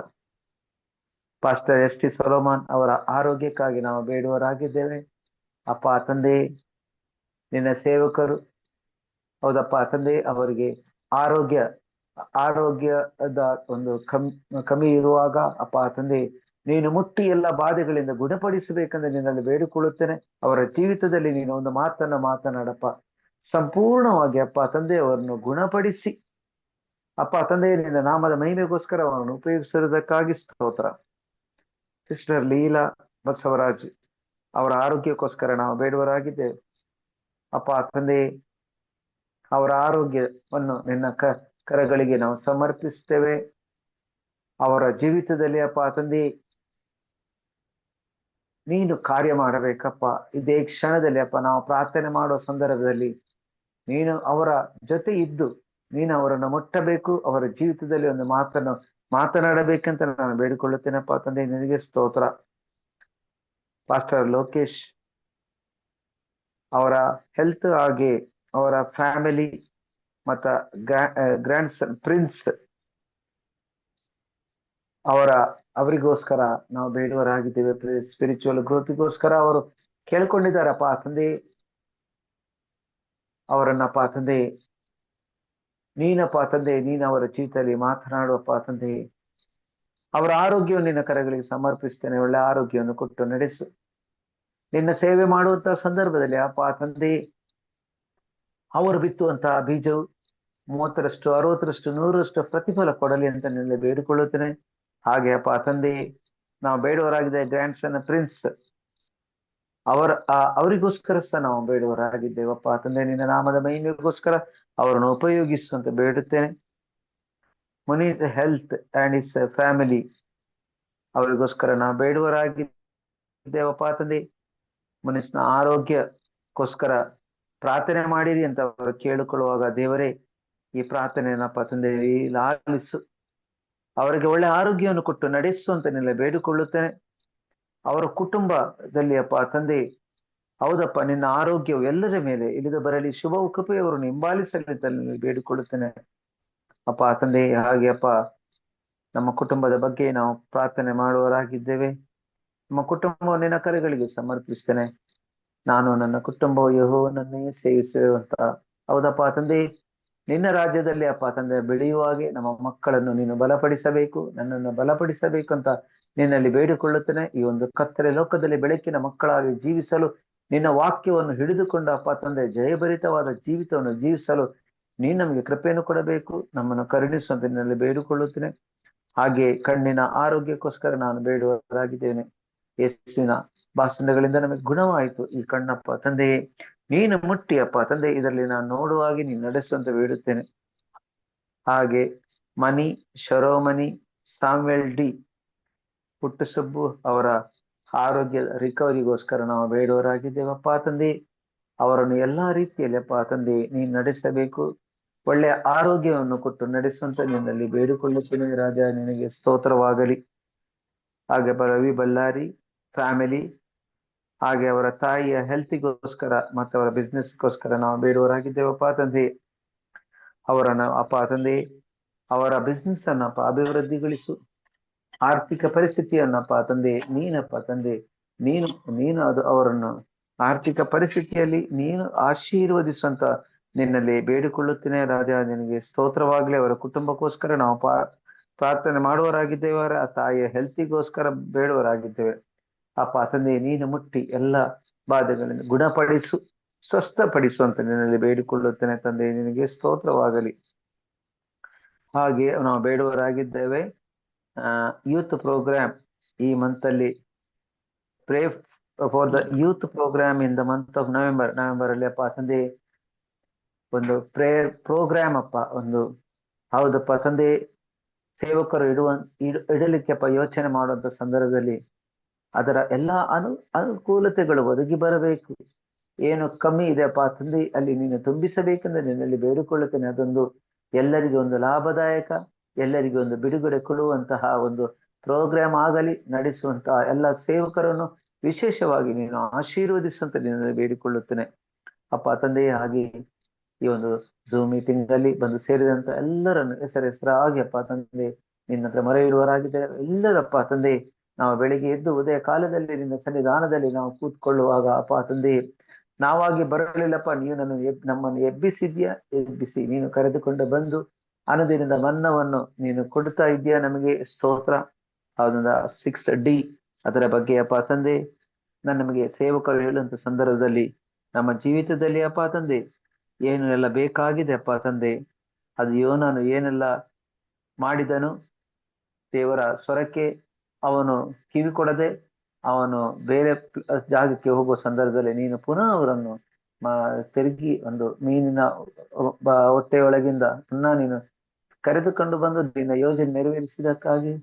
ಪಾಸ್ಟರ್ ಎಸ್ ಟಿ ಸೊಲೊಮನ್ ಅವರ ಆರೋಗ್ಯಕ್ಕಾಗಿ ನಾವು ಬೇಡುವರಾಗಿದ್ದೇವೆ. ಅಪ್ಪ ತಂದೆ, ನಿನ್ನ ಸೇವಕರು, ಹೌದಪ್ಪ ತಂದೆ, ಅವರಿಗೆ ಆರೋಗ್ಯದ ಒಂದು ಕಮ್ಮಿ ಇರುವಾಗ ಅಪ್ಪ ತಂದೆ, ನೀನು ಮುಟ್ಟಿ ಎಲ್ಲ ಬಾಧೆಗಳಿಂದ ಗುಣಪಡಿಸಬೇಕೆಂದು ನಿನ್ನಲ್ಲಿ ಬೇಡಿಕೊಳ್ಳುತ್ತೇನೆ. ಅವರ ಜೀವಿತದಲ್ಲಿ ನೀನು ಒಂದು ಮಾತನ್ನ ಮಾತನಾಡಪ್ಪ, ಸಂಪೂರ್ಣವಾಗಿ ಅಪ್ಪ ತಂದೆ ಅವರನ್ನು ಗುಣಪಡಿಸಿ ಅಪ್ಪ ತಂದೆ, ನಿನ್ನ ನಾಮದ ಮಹಿಮೆಗೋಸ್ಕರ ಅವರನ್ನು ಉಪಯೋಗಿಸಿರುವುದಕ್ಕಾಗಿ ಸ್ತೋತ್ರ. ಸಿಸ್ಟರ್ ಲೀಲಾ ಬಸವರಾಜ್ ಅವರ ಆರೋಗ್ಯಕ್ಕೋಸ್ಕರ ನಾವು ಬೇಡುವರಾಗಿದ್ದೇವೆ. ಅಪ್ಪ ತಂದೆ, ಅವರ ಆರೋಗ್ಯವನ್ನು ನಿನ್ನ ಕರಗಳಿಗೆ ನಾವು ಸಮರ್ಪಿಸ್ತೇವೆ. ಅವರ ಜೀವಿತದಲ್ಲಿ ಅಪ್ಪ ತಂದೆ ನೀನು ಕಾರ್ಯ ಮಾಡಬೇಕಪ್ಪ. ಇದೇ ಕ್ಷಣದಲ್ಲಿ ಅಪ್ಪ ನಾವು ಪ್ರಾರ್ಥನೆ ಮಾಡುವ ಸಂದರ್ಭದಲ್ಲಿ ನೀನು ಅವರ ಜೊತೆ ಇದ್ದು ನೀನು ಅವರನ್ನು ಮುಟ್ಟಬೇಕು, ಅವರ ಜೀವಿತದಲ್ಲಿ ಒಂದು ಮಾತನ್ನು ಮಾತನಾಡಬೇಕಂತ ನಾನು ಬೇಡಿಕೊಳ್ಳುತ್ತೇನಪ್ಪ ತಂದೆ, ನಿನಗೆ ಸ್ತೋತ್ರ. ಪಾಸ್ಟರ್ ಲೋಕೇಶ್ ಅವರ ಹೆಲ್ತ್ ಹಾಗೆ ಅವರ ಫ್ಯಾಮಿಲಿ ಮತ್ತ ಗ್ರ್ಯಾಂಡ್ ಸನ್ ಪ್ರಿನ್ಸ್ ಅವರಿಗೋಸ್ಕರ ನಾವು ಬೇಡುವರಾಗಿದ್ದೇವೆ. ಸ್ಪಿರಿಚುವಲ್ ಗ್ರೋತ್ಗೋಸ್ಕರ ಅವರು ಕೇಳ್ಕೊಂಡಿದ್ದಾರಪ್ಪ ತಂದೆ. ಅವರನ್ನಪ್ಪ ತಂದೆ ನೀನಪ್ಪ ತಂದೆ, ನೀನು ಅವರ ಜೀವಿತದಲ್ಲಿ ಮಾತನಾಡುವಪ್ಪ ತಂದೆ. ಅವರ ಆರೋಗ್ಯವನ್ನು ನಿನ್ನ ಕರೆಗಳಿಗೆ ಸಮರ್ಪಿಸ್ತೇನೆ. ಒಳ್ಳೆ ಆರೋಗ್ಯವನ್ನು ಕೊಟ್ಟು ನಡೆಸು. ನಿನ್ನ ಸೇವೆ ಮಾಡುವಂತಹ ಸಂದರ್ಭದಲ್ಲಿ ಅಪ್ಪ ತಂದೆ ಅವರು ಬಿತ್ತುವಂತಹ ಬೀಜವು 30ರಷ್ಟು 60ರಷ್ಟು 100ರಷ್ಟು ಪ್ರತಿಫಲ ಕೊಡಲಿ ಅಂತ ನಿನ್ನೆ ಬೇಡಿಕೊಳ್ಳುತ್ತೇನೆ. ಹಾಗೆ ಅಪ್ಪ ತಂದೆ ನಾವು ಬೇಡುವರಾಗಿದೆ ಗ್ರ್ಯಾಂಡ್ ಸನ್ ಪ್ರಿನ್ಸ್ ಅವರಿಗೋಸ್ಕರ ಸಹ ನಾವು ಬೇಡುವರಾಗಿದ್ದೇವಪ್ಪ ತಂದೆ. ನಿನ್ನ ನಾಮದ ಮಹಿಮೆಗೋಸ್ಕರ ಅವರನ್ನು ಉಪಯೋಗಿಸುವಂತ ಬೇಡುತ್ತೇನೆ. ಮುನೀಸ್ ಹೆಲ್ತ್ ಅಂಡ್ ಇಸ್ ಫ್ಯಾಮಿಲಿ ಅವರಿಗೋಸ್ಕರ ನಾವು ಬೇಡುವರಾಗಿದ್ದೇವಪ್ಪ ತಂದೆ. ಮುನೀಸ್ನ ಆರೋಗ್ಯಕ್ಕೋಸ್ಕರ ಪ್ರಾರ್ಥನೆ ಮಾಡಿರಿ ಅಂತ ಅವರು ಕೇಳಿಕೊಳ್ಳುವಾಗ ದೇವರೇ ಈ ಪ್ರಾರ್ಥನೆಯನ್ನಪ್ಪ ತಂದೆ ಲಾಲಿಸು. ಅವರಿಗೆ ಒಳ್ಳೆ ಆರೋಗ್ಯವನ್ನು ಕೊಟ್ಟು ನಡೆಸು ಅಂತ ನಿನ್ನೆ ಬೇಡಿಕೊಳ್ಳುತ್ತೇನೆ. ಅವರ ಕುಟುಂಬದಲ್ಲಿ ಅಪ್ಪ ತಂದೆ ಹೌದಪ್ಪ ನಿನ್ನ ಆರೋಗ್ಯವು ಎಲ್ಲರ ಮೇಲೆ ಇಳಿದು ಬರಲಿ. ಶುಭ ಕೃಪೆಯವರನ್ನು ಹಿಂಬಾಲಿಸಲಿ ಅಂತ ಬೇಡಿಕೊಳ್ಳುತ್ತೇನೆ ಅಪ್ಪ ತಂದೆ. ಹಾಗೆ ಅಪ್ಪ ನಮ್ಮ ಕುಟುಂಬದ ಬಗ್ಗೆ ನಾವು ಪ್ರಾರ್ಥನೆ ಮಾಡುವವರಾಗಿದ್ದೇವೆ. ನಮ್ಮ ಕುಟುಂಬವನ್ನು ನಿನ್ನ ಕರೆಗಳಿಗೆ ಸಮರ್ಪಿಸ್ತೇನೆ. ನಾನು ನನ್ನ ಕುಟುಂಬವು ಯೆಹೋವನನ್ನೇ ಸೇವಿಸುವಂತ ಹೌದಪ್ಪ ತಂದೆ. ನಿನ್ನ ರಾಜ್ಯದಲ್ಲಿ ಅಪ್ಪ ತಂದೆ ಬೆಳೆಯುವ ಹಾಗೆ ನಮ್ಮ ಮಕ್ಕಳನ್ನು ನೀನು ಬಲಪಡಿಸಬೇಕು, ನನ್ನನ್ನು ಬಲಪಡಿಸಬೇಕು ಅಂತ ನಿನ್ನಲ್ಲಿ ಬೇಡಿಕೊಳ್ಳುತ್ತೇನೆ. ಈ ಒಂದು ಕತ್ತಲೆ ಲೋಕದಲ್ಲಿ ಬೆಳಕಿನ ಮಕ್ಕಳಾಗಿ ಜೀವಿಸಲು ನಿನ್ನ ವಾಕ್ಯವನ್ನು ಹಿಡಿದುಕೊಂಡು ಅಪ್ಪ ತಂದೆ ಜಯಭರಿತವಾದ ಜೀವಿತವನ್ನು ಜೀವಿಸಲು ನೀನು ನಮಗೆ ಕೃಪೆಯನ್ನು ಕೊಡಬೇಕು. ನಮ್ಮನ್ನು ಕರುಣಿಸುವಂತೆ ನಿನ್ನಲ್ಲಿ ಬೇಡಿಕೊಳ್ಳುತ್ತೇನೆ. ಹಾಗೆ ಕಣ್ಣಿನ ಆರೋಗ್ಯಕ್ಕೋಸ್ಕರ ನಾನು ಬೇಡುವವರಾಗಿದ್ದೇನೆ. ಯೇಸುವಿನ ಭಾಷಣಗಳಿಂದ ನಮಗೆ ಗುಣವಾಯಿತು ಈ ಕಣ್ಣಪ್ಪ ತಂದೆಯೇ. ನೀನು ಮುಟ್ಟಿ ಅಪ್ಪ ತಂದೆ ಇದರಲ್ಲಿ ನಾನು ನೋಡುವಾಗೆ ನೀನು ನಡೆಸುವಂತ ಬೇಡುತ್ತೇನೆ. ಹಾಗೆ ಮನಿ ಶರೋಮನಿ ಸಾಮ್ವೆಲ್ ಡಿ ಪುಟ್ಟಸುಬ್ಬು ಅವರ ಆರೋಗ್ಯ ರಿಕವರಿಗೋಸ್ಕರ ನಾವು ಬೇಡುವರಾಗಿದ್ದೇವಪ್ಪ ತಂದೆ. ಅವರನ್ನು ಎಲ್ಲಾ ರೀತಿಯಲ್ಲಿ ಅಪ್ಪ ತಂದೆ ನೀನು ನಡೆಸಬೇಕು. ಒಳ್ಳೆಯ ಆರೋಗ್ಯವನ್ನು ಕೊಟ್ಟು ನಡೆಸುವಂತ ನಿನ್ನಲ್ಲಿ ಬೇಡಿಕೊಳ್ಳುತ್ತೇನೆ ರಾಜ. ನಿನಗೆ ಸ್ತೋತ್ರವಾಗಲಿ. ಹಾಗೆ ರವಿ ಬಳ್ಳಾರಿ ಫ್ಯಾಮಿಲಿ ಹಾಗೆ ಅವರ ತಾಯಿಯ ಹೆಲ್ತಿಗೋಸ್ಕರ ಮತ್ತು ಅವರ ಬಿಸ್ನೆಸ್ಗೋಸ್ಕರ ನಾವು ಬೇಡುವರಾಗಿದ್ದೇವಪ್ಪ ತಂದೆ. ಅವರನ್ನ ಅಪ್ಪ ತಂದೆ ಅವರ ಬಿಸ್ನೆಸ್ ಅನ್ನಪ್ಪ ಅಭಿವೃದ್ಧಿಗೊಳಿಸು. ಆರ್ಥಿಕ ಪರಿಸ್ಥಿತಿಯನ್ನಪ್ಪ ತಂದೆ ನೀನಪ್ಪ ತಂದೆ ನೀನು ಅದು ಅವರನ್ನು ಆರ್ಥಿಕ ಪರಿಸ್ಥಿತಿಯಲ್ಲಿ ನೀನು ಆಶೀರ್ವದಿಸುವಂತ ನಿನ್ನಲ್ಲಿ ಬೇಡಿಕೊಳ್ಳುತ್ತೇನೆ ರಾಜ. ನಿನಗೆ ಸ್ತೋತ್ರವಾಗ್ಲಿ. ಅವರ ಕುಟುಂಬಕ್ಕೋಸ್ಕರ ನಾವು ಪ್ರಾರ್ಥನೆ ಮಾಡುವವರಾಗಿದ್ದೇವೆ. ಆ ತಾಯಿಯ ಹೆಲ್ತಿಗೋಸ್ಕರ ಬೇಡುವರಾಗಿದ್ದೇವೆ ಅಪ್ಪ ತಂದೆ. ನೀನು ಮುಟ್ಟಿ ಎಲ್ಲ ಬಾಧೆಗಳನ್ನು ಗುಣಪಡಿಸು, ಸ್ವಸ್ಥಪಡಿಸುವಂತ ನಿನ್ನಲ್ಲಿ ಬೇಡಿಕೊಳ್ಳುತ್ತೇನೆ ತಂದೆ. ನಿನಗೆ ಸ್ತೋತ್ರವಾಗಲಿ. ಹಾಗೆ ನಾವು ಬೇಡುವವರಾಗಿದ್ದೇವೆ. ಯೂತ್ ಪ್ರೋಗ್ರಾಮ್ ಈ ಮಂತ್ ಅಲ್ಲಿ pray for the youth program in the month of November ಅಲ್ಲಿ ಅಪ್ಪ ತಂದೆ ಒಂದು ಪ್ರೇಯರ್ ಪ್ರೋಗ್ರಾಮ್ ಅಪ್ಪ ಒಂದು ಹೌದಪ್ಪ ತಂದೆ. ಸೇವಕರು ಇಡಲಿಕ್ಕೆಪ್ಪ ಯೋಚನೆ ಮಾಡುವಂತ ಸಂದರ್ಭದಲ್ಲಿ ಅದರ ಎಲ್ಲಾ ಅನುಕೂಲತೆಗಳು ಒದಗಿ ಬರಬೇಕು. ಏನು ಕಮ್ಮಿ ಇದೆಯಪ್ಪ ತಂದೆ ಅಲ್ಲಿ ನೀನು ತುಂಬಿಸಬೇಕೆಂದು ನಿನ್ನಲ್ಲಿ ಬೇಡಿಕೊಳ್ಳುತ್ತೇನೆ. ಅದೊಂದು ಎಲ್ಲರಿಗೂ ಒಂದು ಲಾಭದಾಯಕ, ಎಲ್ಲರಿಗೂ ಒಂದು ಬಿಡುಗಡೆ ಕೊಡುವಂತಹ ಒಂದು ಪ್ರೋಗ್ರಾಮ್ ಆಗಲಿ. ನಡೆಸುವಂತಹ ಎಲ್ಲ ಸೇವಕರನ್ನು ವಿಶೇಷವಾಗಿ ನೀನು ಆಶೀರ್ವದಿಸುವಂತ ನಿನ್ನಲ್ಲಿ ಬೇಡಿಕೊಳ್ಳುತ್ತೇನೆ ಅಪ್ಪ ತಂದೆ. ಹಾಗೆ ಈ ಒಂದು ಝೂಮ್ ಮೀಟಿಂಗ್ ಅಲ್ಲಿ ಬಂದು ಸೇರಿದಂತ ಎಲ್ಲರನ್ನು ಹೆಸರಾಗಿ ಅಪ್ಪ ತಂದೆ ನಿನ್ನ ಹತ್ರ ಮೊರೆ ಇಡುವರಾಗಿದ್ದಾರೆ. ಎಲ್ಲರಪ್ಪ ತಂದೆ ನಾವು ಬೆಳಿಗ್ಗೆ ಎದ್ದು ಉದಯ ಕಾಲದಲ್ಲಿ ನಿನ್ನ ಸನ್ನಿಧಾನದಲ್ಲಿ ನಾವು ಕೂತ್ಕೊಳ್ಳುವಾಗ ಅಪ್ಪ ತಂದೆ ನಾವಾಗಿ ಬರಲಿಲ್ಲಪ್ಪ, ನೀವು ನಮ್ಮನ್ನು ಎಬ್ಬಿಸಿ ನೀನು ಕರೆದುಕೊಂಡು ಬಂದು ಅನುದಿನದ ಮನ್ನವನ್ನು ನೀನು ಕೊಡ್ತಾ ಇದೆಯಾ. ನಮಗೆ ಸ್ತೋತ್ರ. ಅದೊಂದು 6D ಅದರ ಬಗ್ಗೆ ಅಪ್ಪ ತಂದೆ ನಮಗೆ ಸೇವಕರು ಹೇಳುವಂತ ಸಂದರ್ಭದಲ್ಲಿ ನಮ್ಮ ಜೀವಿತದಲ್ಲಿ ಅಪ್ಪ ತಂದೆ ಏನು ಎಲ್ಲ ಬೇಕಾಗಿದೆ ಅಪ್ಪ ತಂದೆ. ಅದು ಯೋನನು ಏನೆಲ್ಲ ಮಾಡಿದನು, ದೇವರ ಸ್ವರಕ್ಕೆ ಅವನು ಕಿವಿ ಕೊಡದೆ ಅವನು ಬೇರೆ ಜಾಗಕ್ಕೆ ಹೋಗುವ ಸಂದರ್ಭದಲ್ಲಿ ನೀನು ಪುನಃ ಅವರನ್ನು ತಿರುಗಿ ಒಂದು ಮೀನಿನ ಹೊಟ್ಟೆಯೊಳಗಿಂದ ಪುನಃ ನೀನು ಕರೆದುಕೊಂಡು ಬಂದು ನಿನ್ನ ಯೋಜನೆ ನೆರವೇರಿಸಿದಕ್ಕಾಗಿ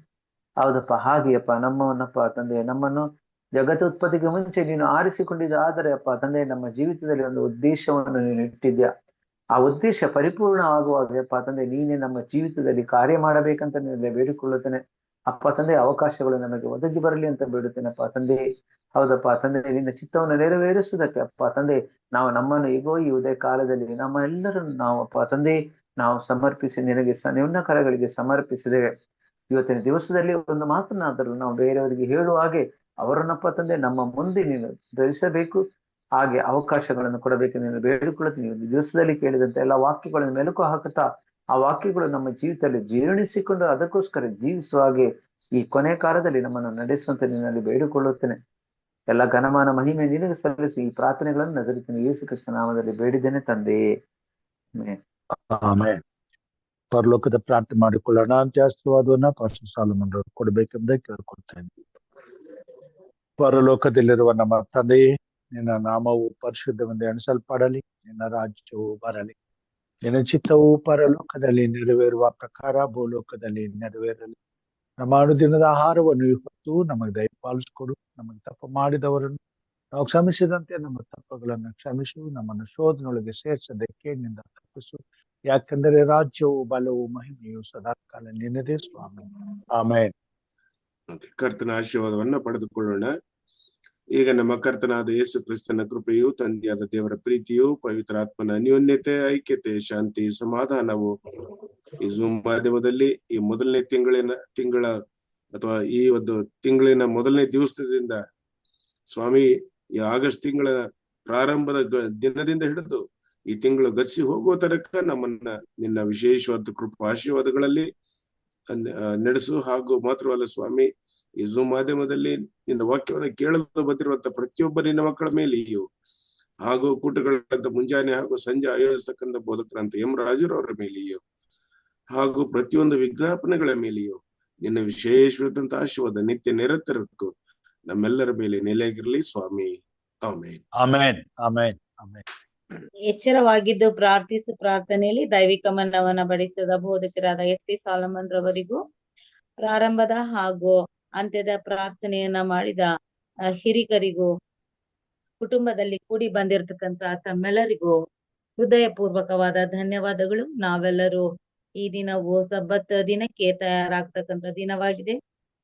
ಹೌದಪ್ಪ. ಹಾಗೆಯಪ್ಪ ನಮ್ಮನ್ನಪ್ಪ ತಂದೆ ನಮ್ಮನ್ನು ಜಗತ್ತೋತ್ಪತ್ತಿಗೆ ಮುಂಚೆ ನೀನು ಆರಿಸಿಕೊಂಡಿದ್ದ. ಆದರೆ ಅಪ್ಪ ತಂದೆ ನಮ್ಮ ಜೀವಿತದಲ್ಲಿ ಒಂದು ಉದ್ದೇಶವನ್ನು ನೀನು ಇಟ್ಟಿದ್ಯಾ. ಆ ಉದ್ದೇಶ ಪರಿಪೂರ್ಣ ಆಗುವಾಗಪ್ಪ ತಂದೆ ನೀನೇ ನಮ್ಮ ಜೀವಿತದಲ್ಲಿ ಕಾರ್ಯ ಮಾಡಬೇಕಂತ ನೀನು ಬೇಡಿಕೊಳ್ಳುತ್ತೇನೆ ಅಪ್ಪ ತಂದೆ. ಅವಕಾಶಗಳು ನಮಗೆ ಒದಗಿ ಬರಲಿ ಅಂತ ಬೇಡುತ್ತೇನಪ್ಪ ತಂದೆ. ಹೌದಪ್ಪ ತಂದೆ, ನಿನ್ನ ಚಿತ್ತವನ್ನು ನೆರವೇರಿಸುವುದಕ್ಕೆ ಅಪ್ಪ ತಂದೆ, ನಾವು ನಮ್ಮನ್ನು ಈಗೋ ಈ ಉದಯ ಕಾಲದಲ್ಲಿ ನಮ್ಮ ಎಲ್ಲರನ್ನು ನಾವು ಅಪ್ಪ ತಂದೆ ನಾವು ಸಮರ್ಪಿಸಿ ನಿನಗೆ ನಿನ್ನ ಕರಗಳಿಗೆ ಸಮರ್ಪಿಸಿದ್ದೇವೆ. ಇವತ್ತಿನ ದಿವಸದಲ್ಲಿ ಒಂದು ಮಾತನ್ನಾದರೂ ನಾವು ಬೇರೆಯವರಿಗೆ ಹೇಳುವ ಹಾಗೆ ಅವರನ್ನಪ್ಪ ತಂದೆ ನಮ್ಮ ಮುಂದೆ ನೀನು ಧರಿಸಬೇಕು, ಹಾಗೆ ಅವಕಾಶಗಳನ್ನು ಕೊಡಬೇಕು ನೀನು ಬೇಡಿಕೊಳ್ಳುತ್ತೀನಿ. ಒಂದು ದಿವಸದಲ್ಲಿ ಕೇಳಿದಂತೆ ಎಲ್ಲ ವಾಕ್ಯಗಳನ್ನು ಮೆಲುಕು ಹಾಕುತ್ತಾ ಆ ವಾಕ್ಯಗಳು ನಮ್ಮ ಜೀವಿತದಲ್ಲಿ ಜೀರ್ಣಿಸಿಕೊಂಡು ಅದಕ್ಕೋಸ್ಕರ ಜೀವಿಸುವ ಹಾಗೆ ಈ ಕೊನೆ ಕಾಲದಲ್ಲಿ ನಮ್ಮನ್ನು ನಡೆಸುವಂತೆ ನಿನ್ನಲ್ಲಿ ಬೇಡಿಕೊಳ್ಳುತ್ತೇನೆ. ಎಲ್ಲ ಘನಮಾನ ಮಹಿಮೆ ನಿನಗೆ ಸಲ್ಲಿಸಿ ಈ ಪ್ರಾರ್ಥನೆಗಳನ್ನು ನಜರೇತಿನ ಯೇಸು ಕ್ರಿಸ್ತ ನಾಮದಲ್ಲಿ ಬೇಡಿದ್ದೇನೆ ತಂದೆ, ಆಮೆನ್. ಆಮೇಲೆ ಪರಲೋಕದ ಪ್ರಾರ್ಥನೆ ಮಾಡಿಕೊಳ್ಳೋಣ. ಅಂತ ಆಶೀರ್ವಾದವನ್ನ ಪಾಸ್ಟರ್ ಸಾಲಮನ್ ಅವರು ಕೊಡ್ಬೇಕೆಂಬುದೇ ಕೇಳ್ಕೊಳ್ತೇನೆ. ಪರಲೋಕದಲ್ಲಿರುವ ನಮ್ಮ ತಂದೆಯೇ, ನಿನ್ನ ನಾಮವು ಪರಿಶುದ್ಧವೆಂದು ಎಣಿಸಲ್ಪಡಲಿ, ನಿನ್ನ ರಾಜ್ಯವು ಬರಲಿ, ನಿನ್ನ ಚಿತ್ತವು ಪರಲೋಕದಲ್ಲಿ ನೆರವೇರುವ ಪ್ರಕಾರ ಭೂಲೋಕದಲ್ಲಿ ನೆರವೇರಲಿ. ನಮ್ಮ ಅನುದಿನದ ಆಹಾರವನ್ನು ಇವತ್ತು ನಮಗೆ ದಯಪಾಲಿಸಿಕೊಡು. ನಮಗೆ ತಪ್ಪು ಮಾಡಿದವರನ್ನು ನಾವು ಕ್ಷಮಿಸಿದಂತೆ ನಮ್ಮ ತಪ್ಪುಗಳನ್ನು ಕ್ಷಮಿಸು. ನಮ್ಮನ್ನು ಶೋಧನೊಳಗೆ ಸೇರಿಸದೆ ನಿಂದ ತಪ್ಪಿಸು. ಯಾಕೆಂದರೆ ರಾಜ್ಯವು ಬಲವು ಮಹಿಮೆಯು ಸದಾಕಾಲ ನಿನ್ನದೇ ಸ್ವಾಮಿ. ಆಮೇನ್. ಕರ್ತನ ಆಶೀರ್ವಾದವನ್ನ ಪಡೆದುಕೊಳ್ಳೋಣ. ಈಗ ನಮ್ಮ ಕರ್ತನಾದ ಯೇಸು ಕ್ರಿಸ್ತನ ಕೃಪೆಯು, ತಂದೆಯಾದ ದೇವರ ಪ್ರೀತಿಯು, ಪವಿತ್ರಾತ್ಮನ ಅನ್ಯೋನ್ಯತೆ, ಐಕ್ಯತೆ, ಶಾಂತಿ, ಸಮಾಧಾನವು ಈ ಝೂಮ್ ಮಾಧ್ಯಮದಲ್ಲಿ ಈ ಮೊದಲನೇ ತಿಂಗಳ ಅಥವಾ ಈ ಒಂದು ತಿಂಗಳಿನ ಮೊದಲನೇ ದಿವಸದಿಂದ ಸ್ವಾಮಿ ಈ ಆಗಸ್ಟ್ ತಿಂಗಳ ಪ್ರಾರಂಭದ ದಿನದಿಂದ ಹಿಡಿದು ಈ ತಿಂಗಳು ಗತಿಸಿ ಹೋಗುವ ತನಕ ನಮ್ಮನ್ನ ನಿನ್ನ ವಿಶೇಷವಾದ ಕೃಪಾ ಆಶೀರ್ವಾದಗಳಲ್ಲಿ ನಡೆಸು. ಹಾಗೂ ಮಾತ್ರವಲ್ಲ ಸ್ವಾಮಿ, ಈ ಝೂಮ್ ಮಾಧ್ಯಮದಲ್ಲಿ ನಿನ್ನ ವಾಕ್ಯವನ್ನು ಕೇಳಲು ಬಂದಿರುವಂತ ಪ್ರತಿಯೊಬ್ಬ ನಿನ್ನ ಮಕ್ಕಳ ಮೇಲೆಯೂ, ಹಾಗೂ ಕೂಟಗಳಂತ ಮುಂಜಾನೆ ಹಾಗೂ ಸಂಜೆ ಆಯೋಜಿಸ್ತಕ್ಕಂಥ ಬೋಧಕರಂತ ಎಂ ರಾಜುರವರ ಮೇಲೆಯೂ, ಹಾಗೂ ಪ್ರತಿಯೊಂದು ವಿಜ್ಞಾಪನೆಗಳ ಮೇಲೆಯೂ ನಿನ್ನ ವಿಶೇಷವಾದಂತ ಆಶೀರ್ವಾದ ನಿತ್ಯ ನಿರಂತರಕ್ಕೂ ನಮ್ಮೆಲ್ಲರ ಮೇಲೆ ನೆಲೆಯಾಗಿರ್ಲಿ ಸ್ವಾಮಿ. ಆಮೇನ್. ಆಮೇನ್. ಆಮೇನ್. ಆಮೇನ್. ಎಚ್ಚರವಾಗಿದ್ದು ಪ್ರಾರ್ಥಿಸು ಪ್ರಾರ್ಥನೆಯಲ್ಲಿ ದೈವಿಕ ಮನ್ನವನ್ನ ಬಡಿಸಿದ ಬೋಧಕರಾದ ಎಸ್ ಟಿ ಸಾಲಮನ್ ರವರಿಗೂ, ಪ್ರಾರಂಭದ ಹಾಗೂ ಅಂತ್ಯದ ಪ್ರಾರ್ಥನೆಯನ್ನ ಮಾಡಿದ ಹಿರಿಕರಿಗೂ, ಕುಟುಂಬದಲ್ಲಿ ಕೂಡಿ ಬಂದಿರತಕ್ಕಂತ ತಮ್ಮೆಲ್ಲರಿಗೂ ಹೃದಯ ಪೂರ್ವಕವಾದ ಧನ್ಯವಾದಗಳು. ನಾವೆಲ್ಲರೂ ಈ ದಿನವು ಸಬ್ಬತ್ ದಿನಕ್ಕೆ ತಯಾರಾಗ್ತಕ್ಕಂಥ ದಿನವಾಗಿದೆ.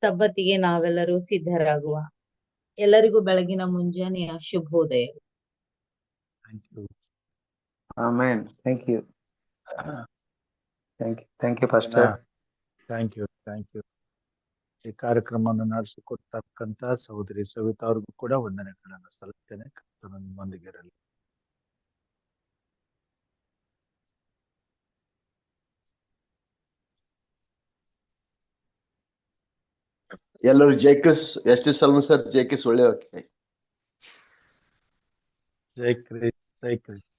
ಸಬ್ಬತ್ತಿಗೆ ನಾವೆಲ್ಲರೂ ಸಿದ್ಧರಾಗುವ. ಎಲ್ಲರಿಗೂ ಬೆಳಗಿನ ಮುಂಜಾನೆಯ ಶುಭೋದಯ. Amen. Thank you pastor. Thank you. ಈ ಕಾರ್ಯಕ್ರಮವನ್ನು ನಡೆಸಿಕೊಡ್ತಕ್ಕಂತ ಸಹೋದರಿ ಸವಿತಾ ಅವ್ರಿಗೂ ಕೂಡ ವಂದನೆಗಳನ್ನು ಸಲ್ಲಿಸ್ತೇನೆ. ಕರ್ತನು ನಿಮ್ಮೊಂದಿಗೆ ಇರಲಿ. ಎಲ್ಲರೂ ಜೈಕ್ರಿಸ್, ಎಸ್ ಟಿ ಸಲ್ಮನ್ ಸರ್, ಜೈಕ್ರಿಸ್ ಒಳ್ಳೆ ಜೈ ಕ್ರಿಸ್.